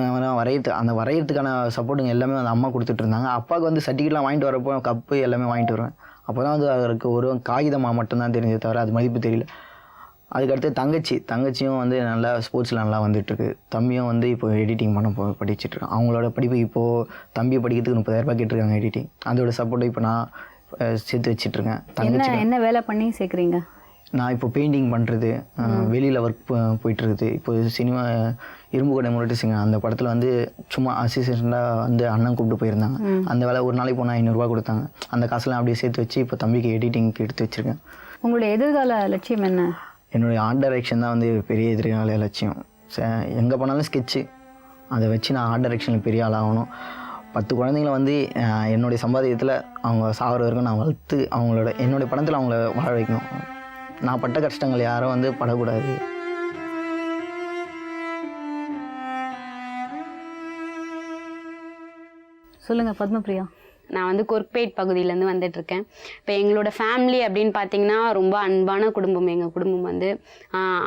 அந்த வரைகிறதுக்கான சப்போர்ட்டுங்க எல்லாமே வந்து அம்மா கொடுத்துட்டு இருந்தாங்க. அப்பாவுக்கு வந்து சர்டிஃபிகேட்லாம் வாங்கிட்டு வரப்போ கப்பு எல்லாமே வாங்கிட்டு வருவேன். அப்போ தான் வந்து அவருக்கு ஒரு காகிதமாக மட்டும்தான் தெரிஞ்சது தவிர அது மதிப்பு தெரியல. அதுக்கடுத்து தங்கச்சியும் வந்து நல்லா ஸ்போர்ட்ஸில் நல்லா வந்துட்டுருக்கு. தம்பியும் வந்து இப்போ எடிட்டிங் பண்ண படிச்சுட்ருக்கான். அவங்களோட படிப்பு இப்போது தம்பியை படிக்கிறதுக்கு 30,000 ரூபாய் கேட்டிருக்காங்க எடிட்டிங். அதோட சப்போர்ட்டை இப்போ நான் சேர்த்து வச்சிட்ருக்கேன். தங்கச்சி என்ன வேலை பண்ணி சேர்க்குறீங்க? நான் இப்போ பெயிண்டிங் பண்ணுறது, வெளியில் ஒர்க் போயிட்டுருக்குது. இப்போ சினிமா இரும்பு கடை முரட்டு சிங்க அந்த படத்தில் வந்து சும்மா அசிஸ்டண்ட்டாக வந்து அண்ணன் கூப்பிட்டு போயிருந்தாங்க. அந்த வேலை ஒரு நாளைக்கு போனால் 500 ரூபா கொடுத்தாங்க. அந்த காசுலாம் அப்படியே சேர்த்து வச்சு இப்போ தம்பிக்கு எடிட்டிங்க்கு எடுத்து வச்சுருக்கேன். உங்களுடைய எதிர்கால லட்சியம் என்ன? என்னுடைய ஆர்ட் டைரக்ஷன் தான் வந்து பெரிய எதிர்கால லட்சியம். எங்கே போனாலும் ஸ்கெட்சு, அதை வச்சு நான் ஆர்ட் டைரக்ஷனில் பெரிய ஆளாகணும். 10 குழந்தைங்கள வந்து என்னுடைய சம்பாதியத்தில் அவங்க சாகிற வரைக்கும் நான் வளர்த்து என்னுடைய படத்தில் அவங்கள வாழ வைக்கணும். நான் பட்ட கஷ்டங்கள் யாரும் வந்து படக்கூடாது. சொல்லுங்கள் பத்மபிரியா. நான் வந்து கொர்க்பேட் பகுதியிலேருந்து வந்துட்டுருக்கேன். இப்போ எங்களோட ஃபேமிலி அப்படின்னு பார்த்தீங்கன்னா ரொம்ப அன்பான குடும்பம். எங்கள் குடும்பம் வந்து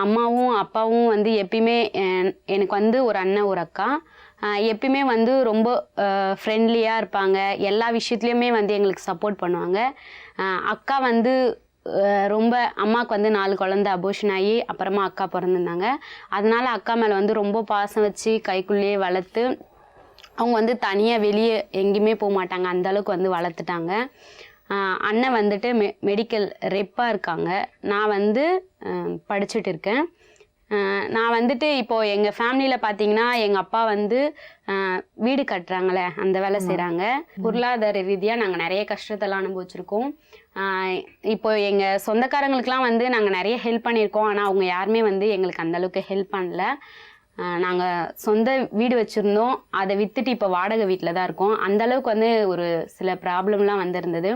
அம்மாவும் அப்பாவும் வந்து எப்பயுமே எனக்கு வந்து ஒரு அண்ணன் ஒரு அக்கா எப்பயுமே வந்து ரொம்ப ஃப்ரெண்ட்லியாக இருப்பாங்க. எல்லா விஷயத்துலையுமே வந்து எங்களுக்கு சப்போர்ட் பண்ணுவாங்க. அக்கா வந்து ரொம்ப அம்மாவுக்கு வந்து 4 குழந்தை அபோஷன் ஆகி அப்புறமா அக்கா பிறந்திருந்தாங்க. அதனால அக்கா மேலே வந்து ரொம்ப பாசம் வச்சு கைக்குள்ளேயே வளர்த்து அவங்க வந்து தனியாக வெளியே எங்கேயுமே போக மாட்டாங்க, அந்தளவுக்கு வந்து வளர்த்துட்டாங்க. அண்ணன் வந்துட்டு மெடிக்கல் ரெப்பாக இருக்காங்க. நான் வந்து படிச்சுட்டு இருக்கேன். நான் வந்துட்டு இப்போது எங்கள் ஃபேமிலியில் பார்த்தீங்கன்னா எங்கள் அப்பா வந்து வீடு கட்டுறாங்களே அந்த வேலை செய்கிறாங்க. பொருளாதார ரீதியாக நாங்கள் நிறைய கஷ்டத்தெல்லாம் அனுபவிச்சிருக்கோம். இப்போ எங்கள் சொந்தக்காரங்களுக்கெலாம் வந்து நாங்கள் நிறைய ஹெல்ப் பண்ணியிருக்கோம். ஆனால் அவங்க யாருமே வந்து எங்களுக்கு அந்தளவுக்கு ஹெல்ப் பண்ணல. நாங்கள் சொந்த வீடு வச்சுருந்தோம், அதை விற்றுட்டு இப்போ வாடகை வீட்டில் தான் இருக்கோம். அந்தளவுக்கு வந்து ஒரு சில ப்ராப்ளம்லாம் வந்திருந்தது.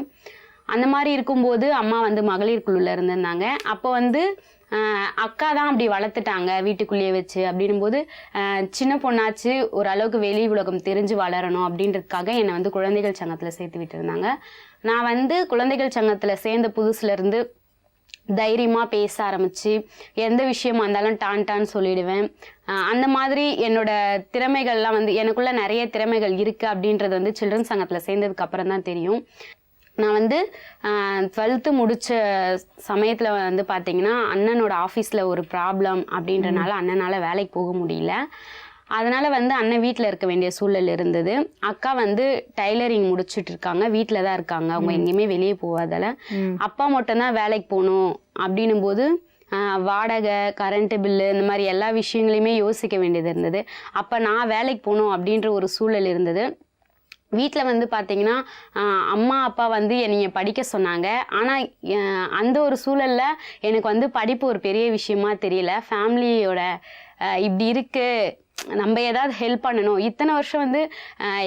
அந்த மாதிரி இருக்கும்போது அம்மா வந்து மகளிர் குழுவில் இருந்திருந்தாங்க. அப்போ வந்து அக்கா தான் அப்படி வளர்த்துட்டாங்க வீட்டுக்குள்ளேயே வச்சு. அப்படின்னும் போது சின்ன பொண்ணாச்சு ஓரளவுக்கு வெளி உலகம் தெரிஞ்சு வளரணும் அப்படின்றதுக்காக என்னை வந்து குழந்தைகள் சங்கத்தில் சேர்த்து விட்டுருந்தாங்க. நான் வந்து குழந்தைகள் சங்கத்தில் சேர்ந்த புதுசுலேருந்து தைரியமாக பேச ஆரம்பித்து எந்த விஷயமா இருந்தாலும் டான்னு சொல்லிடுவேன். அந்த மாதிரி என்னோட திறமைகள்லாம் வந்து எனக்குள்ளே நிறைய திறமைகள் இருக்குது அப்படின்றது வந்து சில்ட்ரன்ஸ் சங்கத்தில் சேர்ந்ததுக்கு அப்புறம் தான் தெரியும். நான் வந்து 12th முடித்த சமயத்தில் வந்து பார்த்திங்கன்னா அண்ணனோட ஆஃபீஸில் ஒரு ப்ராப்ளம் அப்படின்றனால அண்ணனால் வேலைக்கு போக முடியல. அதனால் வந்து அண்ணன் வீட்டில் இருக்க வேண்டிய சூழல் இருந்தது. அக்கா வந்து டைலரிங் முடிச்சுட்டு இருக்காங்க, வீட்டில் தான் இருக்காங்க, அவங்க எங்கேயுமே வெளியே போகாதால. அப்பா மட்டும்தான் வேலைக்கு போகணும் அப்படின்னும் போது வாடகை, கரண்ட்டு பில்லு, இந்த மாதிரி எல்லா விஷயங்களையுமே யோசிக்க வேண்டியது இருந்தது. அப்போ நான் வேலைக்கு போகணும் அப்படின்ற ஒரு சூழல் இருந்தது. வீட்டில் வந்து பார்த்திங்கன்னா அம்மா அப்பா வந்து என்னை படிக்க சொன்னாங்க. ஆனால் அந்த ஒரு சூழலில் எனக்கு வந்து படிப்பு ஒரு பெரிய விஷயமா தெரியல. ஃபேமிலியோட இப்படி இருக்குது, நம்ம ஏதாவது ஹெல்ப் பண்ணணும். இத்தனை வருஷம் வந்து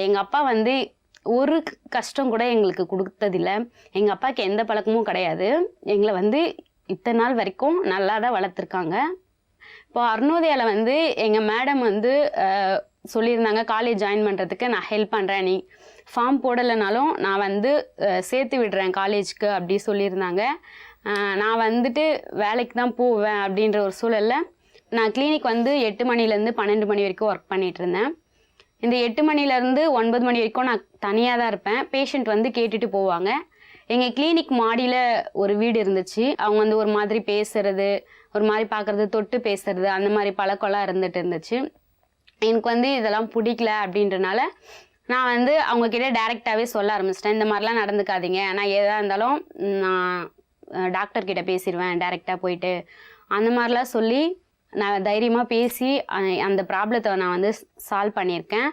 எங்கள் அப்பா வந்து ஒரு கஷ்டம் கூட எங்களுக்கு கொடுத்ததில்ல. எங்கள் அப்பாவுக்கு எந்த பழக்கமும் கிடையாது. எங்களை வந்து இத்தனை நாள் வரைக்கும் நல்லா தான் வளர்த்துருக்காங்க. இப்போ அருணோதயாவில் வந்து எங்கள் மேடம் வந்து சொல்லியிருந்தாங்க, காலேஜ் ஜாயின் பண்ணுறதுக்கு நான் ஹெல்ப் பண்ணுறேன், நீ ஃபார்ம் போடலைனாலும் நான் வந்து சேர்த்து விடுறேன் காலேஜ்க்கு அப்படி சொல்லியிருந்தாங்க. நான் வந்துட்டு வேலைக்கு தான் போவேன் அப்படின்ற ஒரு சூழலில் நான் கிளினிக் வந்து 8 மணிலேருந்து 12 மணி வரைக்கும் ஒர்க் பண்ணிகிட்டு இருந்தேன். இந்த 8 மணிலேருந்து 9 மணி வரைக்கும் நான் தனியாக தான் இருப்பேன். பேஷண்ட் வந்து கேட்டுட்டு போவாங்க. எங்கள் கிளினிக் மாடியில் ஒரு வீடு இருந்துச்சு. அவங்க வந்து ஒரு மாதிரி பேசுறது, ஒரு மாதிரி பார்க்குறது, தொட்டு பேசுறது, அந்த மாதிரி பழக்கம்லாம் இருந்துச்சு. எனக்கு வந்து இதெல்லாம் பிடிக்கல அப்படின்றனால நான் வந்து அவங்கக்கிட்ட டைரெக்டாகவே சொல்ல ஆரம்பிச்சிட்டேன், இந்த மாதிரிலாம் நடந்துக்காதீங்க, நான் எதாக இருந்தாலும் நான் டாக்டர்கிட்ட பேசிடுவேன் டைரெக்டாக போயிட்டு, அந்த மாதிரிலாம் சொல்லி நான் தைரியமாக பேசி அந்த ப்ராப்ளத்தை நான் வந்து சால்வ் பண்ணியிருக்கேன்.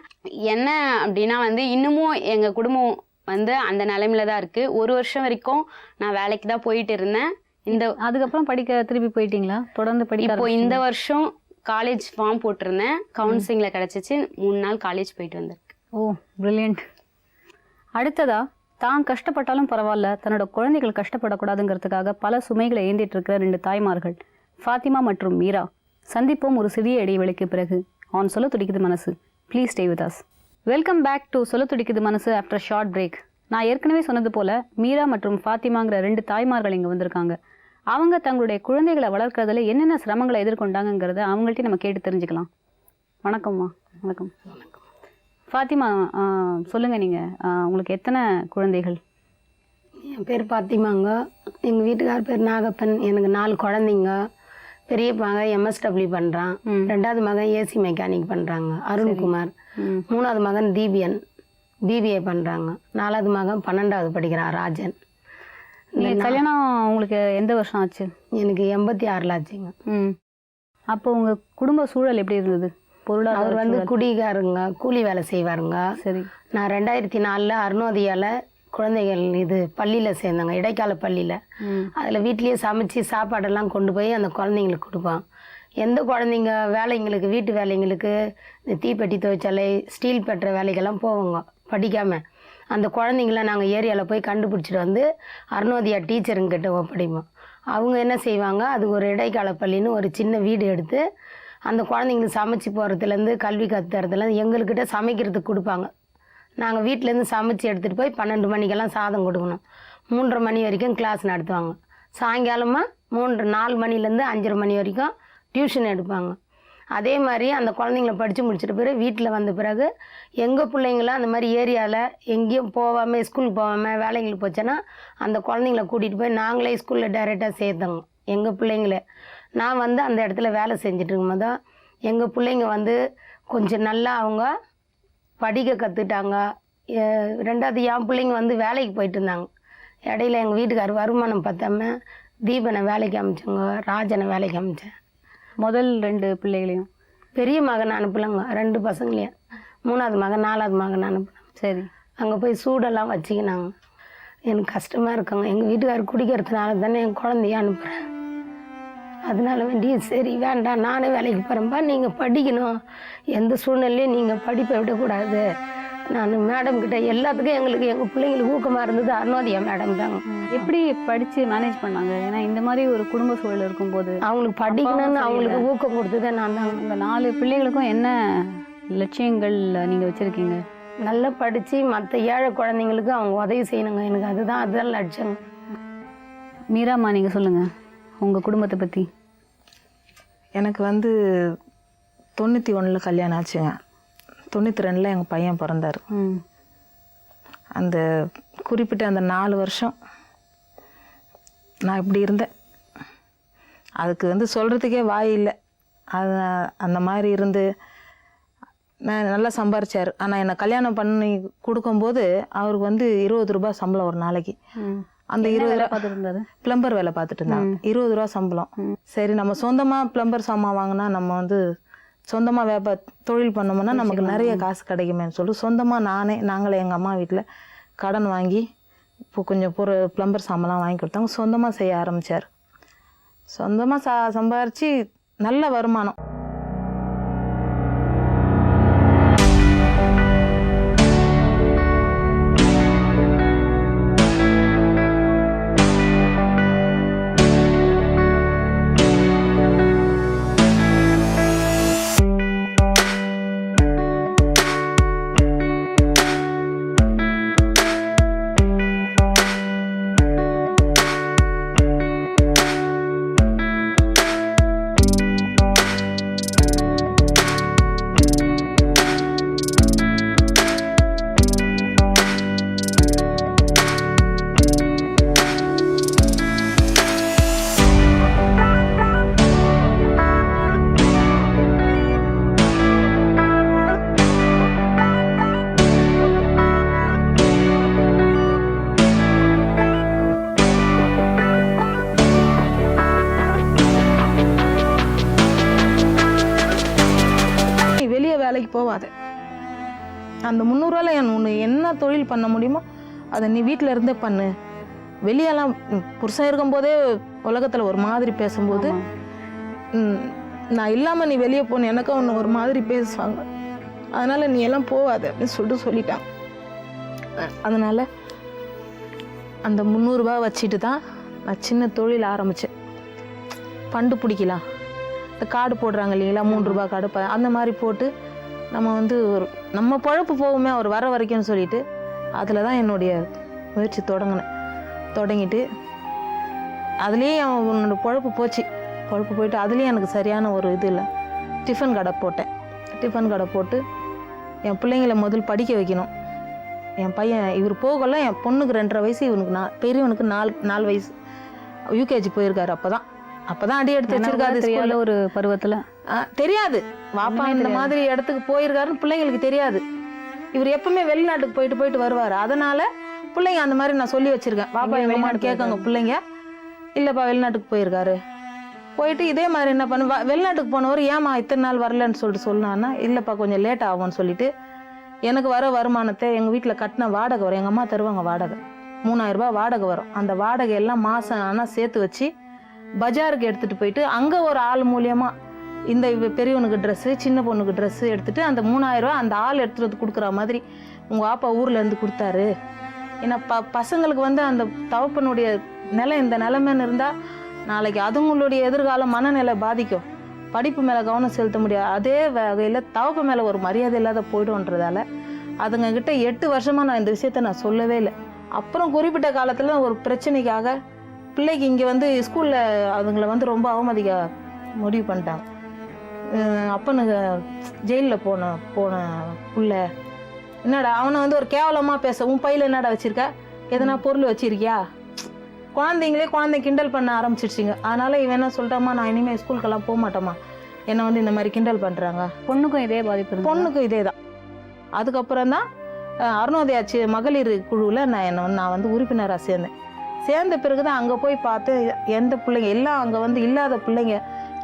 என்ன அப்படின்னா வந்து இன்னமும் எங்கள் குடும்பம் வந்து அந்த நிலைமையில தான் இருக்குது. 1 வருஷம் வரைக்கும் நான் வேலைக்கு தான் போயிட்டு இருந்தேன். அதுக்கப்புறம் படிக்க திருப்பி போயிட்டீங்களா? தொடர்ந்து படிக்க? இப்போ இந்த வருஷம் காலேஜ் ஃபார்ம் போட்டிருந்தேன், கவுன்சிலிங்கில் கிடச்சிச்சு. 3 நாள் காலேஜ் போயிட்டு வந்திருக்கு. ஓ, பிரில்லியன்ட். அடுத்ததா, தான் கஷ்டப்பட்டாலும் பரவாயில்ல, தன்னோட குழந்தைகள் கஷ்டப்படக்கூடாதுங்கிறதுக்காக பல சுமைகளை ஏந்திட்டு இருக்கிற 2 தாய்மார்கள், ஃபாத்திமா மற்றும் மீரா. சந்திப்போம் ஒரு சிறிய இடைவெளிக்கு பிறகு. ஆன் சொல்ல துடிக்குது மனசு. Please stay with us. Welcome back to சொல்ல துடிக்குது மனசு ஆஃப்டர் ஷார்ட் பிரேக். நான் ஏற்கனவே சொன்னது போல் மீரா மற்றும் ஃபாத்திமாங்கிற 2 தாய்மார்கள் இங்கே வந்திருக்காங்க. அவங்க தங்களுடைய குழந்தைகளை வளர்க்குறதுல என்னென்ன சிரமங்களை எதிர்கொண்டாங்கிறத அவங்கள்ட்ட நம்ம கேட்டு தெரிஞ்சுக்கலாம். வணக்கம்மா. வணக்கம். ஃபாத்திமா, சொல்லுங்கள், நீங்கள் உங்களுக்கு எத்தனை குழந்தைகள்? என் பேர் ஃபாத்திமாங்க. எங்கள் வீட்டுக்கார் பேர் நாகப்பன். எனக்கு 4 குழந்தைங்க. பெரிய மகன் எம்எஸ்டபிள்யூ பண்ணுறான். 2வது மகன் ஏசி மெக்கானிக் பண்ணுறாங்க, அருண்குமார். 3வது மகன் தீபியன் பிபிஏ பண்ணுறாங்க. 4வது மகன் 12வது படிக்கிறான், ராஜன். கல்யாணம் உங்களுக்கு எந்த வருஷம் ஆச்சு? எனக்கு 86 ஆச்சுங்க. அப்போ உங்கள் குடும்ப சூழல் எப்படி இருந்தது? பொருளாதார அவர் வந்து குடிகாருங்க, கூலி வேலை செய்வாருங்க. சரி. நான் 2004 அருணோதயாவில் குழந்தைகள் பள்ளியில் சேர்ந்தாங்க, இடைக்கால பள்ளியில். அதில் வீட்லேயே சமைச்சு சாப்பாடெல்லாம் கொண்டு போய் அந்த குழந்தைங்களுக்கு கொடுப்பான். எந்த குழந்தைங்க வேலைங்களுக்கு, வீட்டு வேலைங்களுக்கு, இந்த தீப்பெட்டி துவைச்சாலை, ஸ்டீல் பெட்டுற வேலைக்கெல்லாம் போவோங்க படிக்காமல். அந்த குழந்தைங்கள நாங்கள் ஏரியாவில் போய் கண்டுபிடிச்சிட்டு வந்து அருணோதயா டீச்சருங்கிட்ட ஒப்படைப்போம். அவங்க என்ன செய்வாங்க, அது ஒரு இடைக்கால பள்ளின்னு ஒரு சின்ன வீடு எடுத்து அந்த குழந்தைங்களுக்கு சமைச்சு போகிறதுலேருந்து கல்வி கற்றுறதுலேருந்து எங்கள்கிட்ட சமைக்கிறதுக்கு கொடுப்பாங்க. நாங்கள் வீட்டிலேருந்து சமைச்சு எடுத்துகிட்டு போய் 12 மணிக்கெல்லாம் சாதம் கொடுக்கணும். 3:30 மணி வரைக்கும் கிளாஸ் நடத்துவாங்க. சாயங்காலமாக 4 மணிலேருந்து 5:30 மணி வரைக்கும் டியூஷன் எடுப்பாங்க. அதே மாதிரி அந்த குழந்தைங்கள படித்து முடிச்சிட்ட பிறகு வீட்டில் வந்த பிறகு எங்கள் பிள்ளைங்களாம் அந்த மாதிரி ஏரியாவில் எங்கேயும் போகாமல், ஸ்கூலுக்கு போகாமல் வேலைங்களுக்கு போச்சேன்னா அந்த குழந்தைங்கள கூட்டிகிட்டு போய் நாங்களே ஸ்கூலில் டைரெக்டாக சேர்த்தோங்க எங்கள் பிள்ளைங்கள. நான் வந்து அந்த இடத்துல வேலை செஞ்சுட்டு இருக்கும்போது தான் எங்கள் பிள்ளைங்க வந்து கொஞ்சம் நல்லா அவங்க படிக்க கற்றுட்டாங்க. 2வது என் பிள்ளைங்க வந்து வேலைக்கு போயிட்டு இருந்தாங்க. இடையில எங்கள் வீட்டுக்கார் வருமானம் பார்த்தாம தீபனை வேலைக்கு அமிச்சோங்க, ராஜனை வேலைக்கு அமிச்சேன். முதல் 2 பிள்ளைகளையும்? பெரிய மகன் அனுப்பலைங்க, 2 பசங்களையும். 3வது மகன் 4வது மகன் அனுப்பினேன். சரி. அங்கே போய் சூடெல்லாம் வச்சுக்கினாங்க. எனக்கு கஷ்டமாக இருக்குங்க. எங்கள் வீட்டுக்கார் குடிக்கிறதுனால தானே என் குழந்தைய அனுப்புகிறேன். அதனால வேண்டி சரி வேண்டாம், நானே வேலைக்கு போகிறேன்ப்பா, நீங்கள் படிக்கணும், எந்த சூழ்நிலையும் நீங்கள் படிப்பை விடக்கூடாது. நான் மேடம் கிட்ட எல்லாத்துக்கும் எங்கள் பிள்ளைங்களுக்கு ஊக்கமாக இருந்தது அருணோதயா மேடம் தாங்க. எப்படி படித்து மேனேஜ் பண்ணாங்க? ஏன்னா இந்த மாதிரி ஒரு குடும்ப சூழல் இருக்கும்போது அவங்களுக்கு படிக்கணும்னு அவங்களுக்கு ஊக்கம் கொடுத்ததே நான் தாங்க. இந்த 4 பிள்ளைகளுக்கும் என்ன லட்சியங்கள் நீங்கள் வச்சுருக்கீங்க? நல்லா படித்து மற்ற ஏழை குழந்தைங்களுக்கு அவங்க உதவி செய்யணுங்க. எனக்கு அதுதான் லட்சியம். மீராம்மா, நீங்கள் சொல்லுங்கள் உங்கள் குடும்பத்தை பற்றி. எனக்கு வந்து 91 கல்யாணம் ஆச்சுங்க. 92 எங்கள் பையன் பிறந்தார். அந்த குறிப்பிட்ட அந்த 4 வருஷம் நான் இப்படி இருந்தேன். அதுக்கு வந்து சொல்கிறதுக்கே வாய் இல்லை. அது அந்த மாதிரி இருந்து நான் நல்லா சம்பாரிச்சார். ஆனால் என்னை கல்யாணம் பண்ணி கொடுக்கும்போது அவருக்கு வந்து 20 ரூபாய் சம்பளம் ஒரு நாளைக்கு. அந்த 20 ரூபா பார்த்துட்டு பிளம்பர் வேலை பார்த்துட்டு இருந்தாங்க. 20 ரூபா சம்பளம். சரி, நம்ம சொந்தமாக பிளம்பர் சாமான் வாங்கினா நம்ம வந்து சொந்தமாக தொழில் பண்ணோம்னா நமக்கு நிறைய காசு கிடைக்குமேன்னு சொல்லி சொந்தமாக நாங்களே எங்கள் அம்மா வீட்டில் கடன் வாங்கி இப்போ கொஞ்சம் பிளம்பர் சாமான்லாம் வாங்கி கொடுத்தாங்க. சொந்தமாக செய்ய ஆரம்பித்தார். சொந்தமாக சம்பாரித்து நல்ல வருமானம். வேலைக்கு போகாத. அந்த 300 உன்னை என்ன தொழில் பண்ண முடியுமோ அதை நீ வீட்டில் இருந்தே பண்ணு. வெளியெல்லாம் புருஷன் இருக்கும்போதே உலகத்தில் ஒரு மாதிரி பேசும்போது நான் இல்லாமல் நீ வெளியே போன எனக்கும் ஒன்று ஒரு மாதிரி பேசுவாங்க. அதனால் நீ எல்லாம் போகாத அப்படின்னு சொல்லிட்டாங்க. அதனால் அந்த 300 ரூபா வச்சுட்டு தான் நான் சின்ன தொழில் ஆரம்பித்தேன். பண்டு பிடிக்கலாம், இந்த கார்டு போடுறாங்க இல்லைங்களா, 3 ரூபா கார்டு, அந்த மாதிரி போட்டு நம்ம வந்து ஒரு நம்ம பொழப்பு போகுமே அவர் வர வரைக்கும்னு சொல்லிட்டு அதில் தான் என்னுடைய முயற்சி தொடங்கிட்டு அதுலேயும் உன்னோட பொழப்பு போயிட்டு அதுலேயும் எனக்கு சரியான ஒரு இது இல்லை. டிஃபன் கடை போட்டேன். டிஃபன் கடை போட்டு என் பிள்ளைங்களை முதல் படிக்க வைக்கணும். என் பையன் இவர் போகல, என் பொண்ணுக்கு 2.5 வயசு, இவனுக்கு பெரியவனுக்கு 4 வயசு. யூகேஜி போயிருக்காரு. அப்போதான் அடி எடுத்து வச்சிருக்காரு. ஒரு பருவத்தில் தெரியாது வாப்பா இந்த மாதிரி இடத்துக்கு போயிருக்காருன்னு பிள்ளைங்களுக்கு தெரியாது. இவர் எப்பவுமே வெளிநாட்டுக்கு போயிட்டு வருவார். அதனால பிள்ளைங்க அந்த மாதிரி நான் சொல்லி வச்சிருக்கேன். வாப்பா எங்க அம்மான்னு கேட்காங்க பிள்ளைங்க. இல்லைப்பா வெளிநாட்டுக்கு போயிருக்காரு. போயிட்டு இதே மாதிரி என்ன பண்ணு, வெளிநாட்டுக்கு போனவர் ஏமா இத்தனை நாள் வரலன்னு சொன்னான்னா, இல்லைப்பா கொஞ்சம் லேட் ஆகும்னு சொல்லிட்டு எனக்கு வர வருமானத்தை எங்கள் வீட்டில் கட்டின வாடகை வரும். எங்கள் அம்மா தருவாங்க வாடகை, 3000 ரூபாய் வாடகை வரும். அந்த வாடகை எல்லாம் மாதம் ஆனால் சேர்த்து வச்சு பஜாருக்கு எடுத்துகிட்டு போயிட்டு அங்கே ஒரு ஆள் மூலியமாக இந்த பெரியவனுக்கு ட்ரெஸ்ஸு, சின்ன பொண்ணுக்கு ட்ரெஸ்ஸு எடுத்துகிட்டு அந்த 3000 ரூபா அந்த ஆள் எடுத்துகிட்டு வந்து கொடுக்குற மாதிரி உங்கள் ஆப்பா ஊர்லேருந்து கொடுத்தாரு. ஏன்னா பசங்களுக்கு வந்து அந்த தகப்பனுடைய நிலை இந்த நிலைமைன்னு இருந்தால் நாளைக்கு அதுங்களுடைய எதிர்காலம் மனநிலை பாதிக்கும். படிப்பு மேலே கவனம் செலுத்த முடியாது. அதே வகையில் தவப்பு மேலே ஒரு மரியாதை இல்லாத போய்டுன்றதால அதுங்கக்கிட்ட 8 வருஷமாக நான் இந்த விஷயத்த நான் சொல்லவே இல்லை. அப்புறம் குறிப்பிட்ட காலத்தில் ஒரு பிரச்சனைக்காக பிள்ளைக்கு இங்கே வந்து ஸ்கூலில் அதுங்களை வந்து ரொம்ப அவமதிக்க முடிவு பண்ணிட்டாங்க. அப்பனுக்கு ஜெயிலில் போன புள்ள என்னடா அவனை வந்து ஒரு கேவலமாக பேச, உன் பையில் என்னடா வச்சுருக்க, எதனா பொருள் வச்சுருக்கியா, குழந்தை கிண்டல் பண்ண ஆரம்பிச்சிடுச்சிங்க. அதனால் இவன் என்ன சொல்லிட்டாமா, நான் இனிமேல் ஸ்கூலுக்கெல்லாம் போக மாட்டேம்மா, என்னை வந்து இந்த மாதிரி கிண்டல் பண்ணுறாங்க. பொண்ணுக்கும் இதே பாதிப்பு, பொண்ணுக்கும் இதே தான். அதுக்கப்புறம் தான் அருணோதயாச்சு மகளிர் குழுவில் நான் வந்து உறுப்பினராக சேர்ந்த பிறகு தான் அங்கே போய் பார்த்து எந்த பிள்ளைங்க எல்லாம் அங்கே வந்து இல்லாத பிள்ளைங்க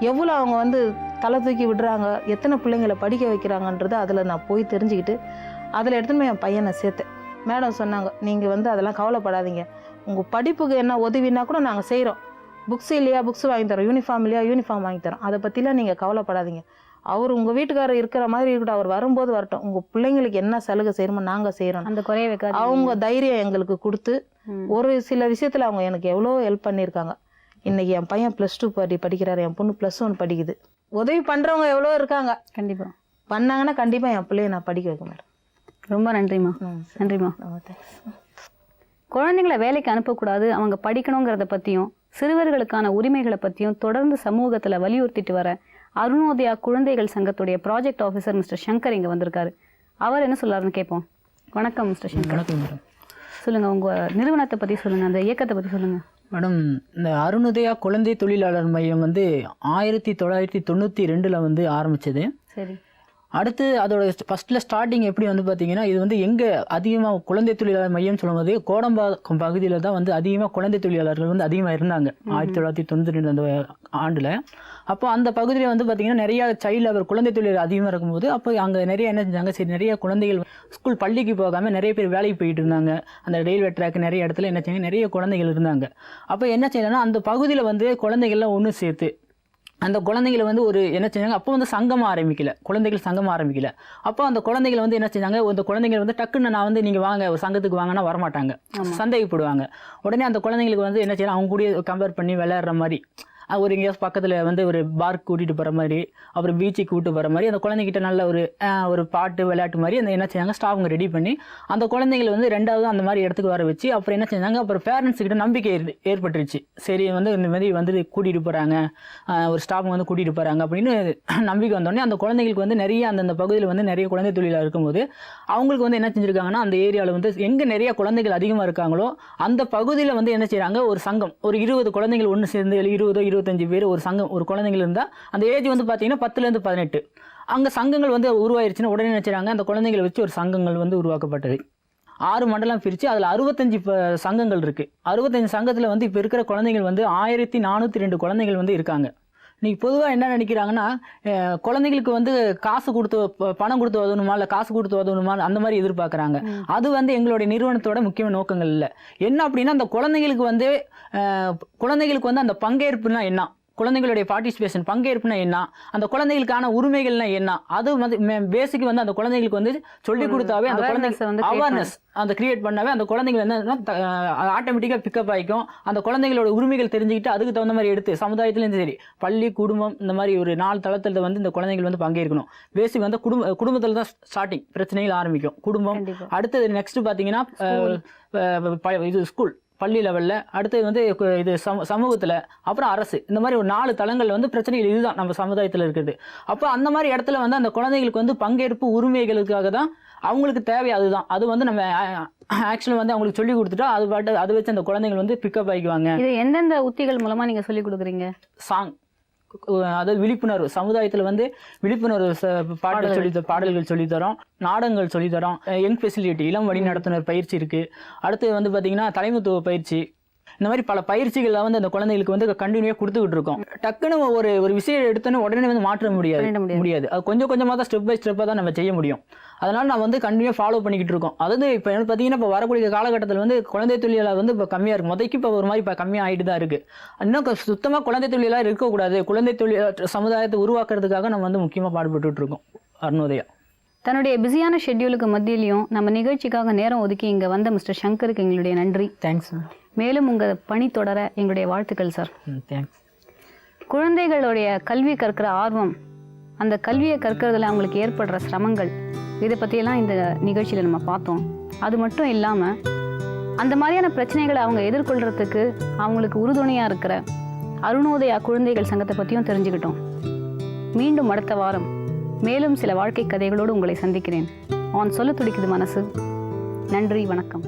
எவ்வளோ அவங்க வந்து தலை தூக்கி விடுறாங்க, எத்தனை பிள்ளைங்களை படிக்க வைக்கிறாங்கன்றது அதில் நான் போய் தெரிஞ்சுக்கிட்டு அதில் எடுத்துன்னு என் பையனை சேர்த்தேன். மேடம் சொன்னாங்க, நீங்கள் வந்து அதெல்லாம் கவலைப்படாதீங்க, உங்கள் படிப்புக்கு என்ன உதவினா கூட நாங்கள் செய்கிறோம், புக்ஸ் இல்லையா புக்ஸ் வாங்கி தரோம், யூனிஃபார்ம் இல்லையா யூனிஃபார்ம் வாங்கி தரோம், அதை பற்றிலாம் நீங்கள் கவலைப்படாதீங்க. அவர் உங்கள் வீட்டுக்காரர் இருக்கிற மாதிரி இருக்கட்டும், அவர் வரும்போது வரட்டும், உங்கள் பிள்ளைங்களுக்கு என்ன சலுகை செய்யணுமோ நாங்கள் செய்கிறோம், அந்த குறைய வைக்காது. அவங்க தைரியம் எங்களுக்கு கொடுத்து ஒரு சில விஷயத்தில் அவங்க எனக்கு எவ்வளோ ஹெல்ப் பண்ணியிருக்காங்க. இன்றைக்கி என் பையன் +2 படிக்கிறாரு, என் பொண்ணு +1 படிக்குது. உதவி பண்ணுறவங்க எவ்வளோ இருக்காங்க. கண்டிப்பாக பண்ணாங்கன்னா கண்டிப்பாக என் பிள்ளைய நான் படிக்க வைக்க மேடம். ரொம்ப நன்றிம்மா. நன்றிம்மா. குழந்தைங்களை வேலைக்கு அனுப்பக்கூடாது, அவங்க படிக்கணுங்கிறத பற்றியும் சிறுவர்களுக்கான உரிமைகளை பற்றியும் தொடர்ந்து சமூகத்தில் வலியுறுத்திட்டு வர அருணோதயா குழந்தைகள் சங்கத்துடைய ப்ராஜெக்ட் ஆஃபீஸர் மிஸ்டர் சங்கர் இங்கே வந்திருக்காரு. அவர் என்ன சொல்லாருன்னு கேட்போம். வணக்கம் மிஸ்டர் சங்கர். வணக்கம் மேடம். சொல்லுங்கள், உங்கள் நிறுவனத்தை பற்றி சொல்லுங்கள், அந்த இயக்கத்தை பற்றி சொல்லுங்கள். மேடம், இந்த அருணோதயா குழந்தை தொழிலாளர் மையம் வந்து 1992 வந்து ஆரம்பித்தது. சரி. அடுத்து அதோட ஃபஸ்ட்டில் ஸ்டார்டிங் எப்படி வந்து பார்த்தீங்கன்னா, இது வந்து எங்கே அதிகமாக குழந்தை தொழிலாளர் மையம் சொல்லும்போது கோடம்பாக்கம் பகுதியில் தான் வந்து அதிகமாக குழந்தை தொழிலாளர்கள் வந்து அதிகமாக இருந்தாங்க 1992 அந்த ஆண்டில். அப்போ அந்த பகுதியில் வந்து பார்த்திங்கன்னா நிறையா சைல்டு லேபர் குழந்தை தொழிலாளர் அதிகமாக இருக்கும்போது அப்போ அங்கே நிறைய என்ன செஞ்சாங்க, சரி நிறைய குழந்தைகள் ஸ்கூல் பள்ளிக்கு போகாமல் நிறைய பேர் வேலைக்கு போயிட்டு இருந்தாங்க. அந்த ரயில்வே ட்ராக் நிறைய இடத்துல என்ன செய்யுங்க, நிறைய குழந்தைகள் இருந்தாங்க. அப்போ என்ன செய்யலைன்னா அந்த பகுதியில் வந்து குழந்தைகள்லாம் ஒன்று சேர்த்து அந்த குழந்தைகளை வந்து ஒரு என்ன செஞ்சாங்க, அப்போ வந்து சங்கம் ஆரம்பிக்கல, குழந்தைகள் சங்கம் ஆரம்பிக்கல. அப்போ அந்த குழந்தைகளை வந்து என்ன செஞ்சாங்க, அந்த குழந்தைகள் வந்து டக்குன்னு நான் வந்து நீங்கள் வாங்க ஒரு சங்கத்துக்கு வாங்கினா வரமாட்டாங்க, சந்தேகப்படுவாங்க. உடனே அந்த குழந்தைங்களுக்கு வந்து என்ன செய்யலாம், அவங்க கூட கம்பேர் பண்ணி விளையாடுற மாதிரி, ஒரு எங்கேயாவது பக்கத்தில் வந்து ஒரு பார்க் கூட்டிகிட்டு போகிற மாதிரி, அப்புறம் பீச்சுக்கு கூப்பிட்டு போகிற மாதிரி அந்த குழந்தைகிட்ட நல்ல ஒரு பாட்டு விளையாட்டு மாதிரி அந்த என்ன செஞ்சாங்க ஸ்டாஃபுங்க ரெடி பண்ணி அந்த குழந்தைங்களை வந்து ரெண்டாவது அந்த மாதிரி இடத்துக்கு வர வச்சு அப்புறம் என்ன செஞ்சாங்க, அப்புறம் பேரண்ட்ஸுக்கிட்ட நம்பிக்கை ஏற்பட்டுருச்சு. சரி வந்து இந்த மாதிரி வந்து கூட்டிகிட்டு போகிறாங்க, ஒரு ஸ்டாஃபுங்க வந்து கூட்டிகிட்டு போகிறாங்க அப்படின்னு நம்பிக்கை வந்தோடனே அந்த குழந்தைங்களுக்கு வந்து நிறைய அந்த பகுதியில் வந்து நிறைய குழந்தை தொழிலாக இருக்கும்போது அவங்களுக்கு வந்து என்ன செஞ்சுருக்காங்கன்னா, அந்த ஏரியாவில் வந்து எங்கே நிறைய குழந்தைகள் அதிகமாக இருக்காங்களோ அந்த பகுதியில் வந்து என்ன செய்கிறாங்க, ஒரு சங்கம் ஒரு 20 குழந்தைகள் ஒன்று சேர்ந்து 20-25 பேர் ஒரு சங்கம் ஒரு குழந்தைகள் இருந்தால் அந்த ஏஜ் வந்து பார்த்தீங்கன்னா 10லேருந்து 18 அங்கே சங்கங்கள் வந்து உருவாயிருச்சுன்னா உடனே நினைச்சாங்க அந்த குழந்தைகளை வச்சு ஒரு சங்கங்கள் வந்து உருவாக்கப்பட்டது. 6 மண்டலம் பிரித்து அதில் 65 சங்கங்கள் இருக்குது. 65 சங்கத்தில் வந்து இப்போ இருக்கிற குழந்தைகள் வந்து 1402 குழந்தைகள் வந்து இருக்காங்க. இன்னைக்கு பொதுவாக என்ன நினைக்கிறாங்கன்னா குழந்தைகளுக்கு வந்து காசு கொடுத்து பணம் கொடுத்து உதவணுமா இல்லை காசு கொடுத்து உதவணுமா அந்த மாதிரி எதிர்பார்க்குறாங்க. அது வந்து எங்களுடைய நிறுவனத்தோட முக்கிய நோக்கங்கள் இல்லை. என்ன அப்படின்னா அந்த குழந்தைகளுக்கு வந்து அந்த பங்கேற்புனா என்ன, குழந்தைகளுடைய பார்ட்டிசிபேஷன் பங்கேற்புனா என்ன, அந்த குழந்தைகளுக்கான உரிமைகள்னா என்ன, அது வந்து பேசிக் வந்து அந்த குழந்தைகளுக்கு வந்து சொல்லி கொடுத்தாவே அந்த குழந்தைங்க அவேர்னஸ் அந்த கிரியேட் பண்ணாவே அந்த குழந்தைகள் என்ன ஆட்டோமேட்டிக்காக பிக்கப் ஆகிக்கும். அந்த குழந்தைகளோட உரிமைகள் தெரிஞ்சுக்கிட்டு அதுக்கு தகுந்த மாதிரி எடுத்து சமுதாயத்துலேருந்து சரி பள்ளி குடும்பம் இந்த மாதிரி ஒரு 4 தளத்தில் வந்து இந்த குழந்தைகள் வந்து பங்கேற்கணும். பேசிக் வந்து குடும்பத்தில் தான் ஸ்டார்டிங் பிரச்சனைகள் ஆரம்பிக்கும். குடும்பம், அடுத்தது நெக்ஸ்ட் பார்த்தீங்கன்னா இது ஸ்கூல் பள்ளி லெவலில், அடுத்தது வந்து இது சமூகத்தில், அப்புறம் அரசு, இந்த மாதிரி ஒரு 4 தளங்கள் வந்து பிரச்சனைகள் இதுதான் நம்ம சமுதாயத்தில் இருக்குது. அப்போ அந்த மாதிரி இடத்துல வந்து அந்த குழந்தைகளுக்கு வந்து பங்கேற்பு உரிமைகளுக்காக தான் அவங்களுக்கு தேவை. அதுதான் அது வந்து நம்ம ஆக்சுவலாக வந்து அவங்களுக்கு சொல்லி கொடுத்துட்டா அது வச்சு அந்த குழந்தைகள் வந்து பிக்கப் ஆகிக்குவாங்க. இது எந்தெந்த உத்திகள் மூலமாக நீங்கள் சொல்லி கொடுக்குறீங்க? சாங், அதாவது விழிப்புணர்வு, சமுதாயத்தில் வந்து விழிப்புணர்வு பாடல்கள் சொல்லித்தரோம், நாடகங்கள் சொல்லித்தரோம், யங் ஃபெசிலிட்டி இளம் வழி நடத்துனர் பயிற்சி இருக்குது. அடுத்து வந்து பார்த்திங்கன்னா தலைமைத்துவ பயிற்சி, இந்த மாதிரி பல பயிற்சிகளை வந்து அந்த குழந்தைகளுக்கு வந்து கண்டினியூவாக கொடுத்துக்கிட்டு இருக்கோம். டக்குன்னு ஒரு விஷயம் எடுத்தோன்னே உடனே வந்து மாற்ற முடியாது. அது கொஞ்சம் கொஞ்சமாக தான் ஸ்டெப் பை ஸ்டெப்பாக தான் நம்ம செய்ய முடியும். அதனால் நான் வந்து கண்டினியூவாக ஃபாலோ பண்ணிக்கிட்டு இருக்கோம். அதாவது இப்போ பார்த்தீங்கன்னா இப்போ வரக்கூடிய காலகட்டத்தில் வந்து குழந்தை தொழிலாளர் வந்து இப்போ கம்மியாக இருக்குது. முதல்க்கு இப்போ ஒரு மாதிரி இப்போ கம்மியாக ஆகிட்டு தான் இருக்குது. இன்னும் சுத்தமாக குழந்தை தொழிலாளர் இருக்கக்கூடாது. குழந்தை தொழில் சமுதாயத்தை உருவாக்குறதுக்காக நம்ம வந்து முக்கியமாக பாடுபட்டு இருக்கோம். அருணோதயா தன்னுடைய பிஸியான ஷெட்யூலுக்கு மத்தியிலையும் நம்ம நிகழ்ச்சிக்காக நேரம் ஒதுக்கி இங்கே வந்த மிஸ்டர் சங்கருக்கு எங்களுடைய நன்றி. தேங்க்ஸ். மேலும் உங்கள் பணி தொடர எங்களுடைய வாழ்த்துக்கள் சார். தேங்க்ஸ். குழந்தைகளுடைய கல்வி கற்கிற ஆர்வம், அந்த கல்வியை கற்கிறதுல அவங்களுக்கு ஏற்படுற சிரமங்கள், இதை பற்றியெல்லாம் இந்த நிகழ்ச்சியில் நம்ம பார்த்தோம். அது மட்டும் இல்லாமல் அந்த மாதிரியான பிரச்சனைகளை அவங்க எதிர்கொள்கிறதுக்கு அவங்களுக்கு உறுதுணையாக இருக்கிற அருணோதயா குழந்தைகள் சங்கத்தை பற்றியும் தெரிஞ்சுக்கிட்டோம். மீண்டும் அடுத்த வாரம் மேலும் சில வாழ்க்கை கதைகளோடு உங்களை சந்திக்கிறேன். சொல்ல துடிக்குது மனசு. நன்றி, வணக்கம்.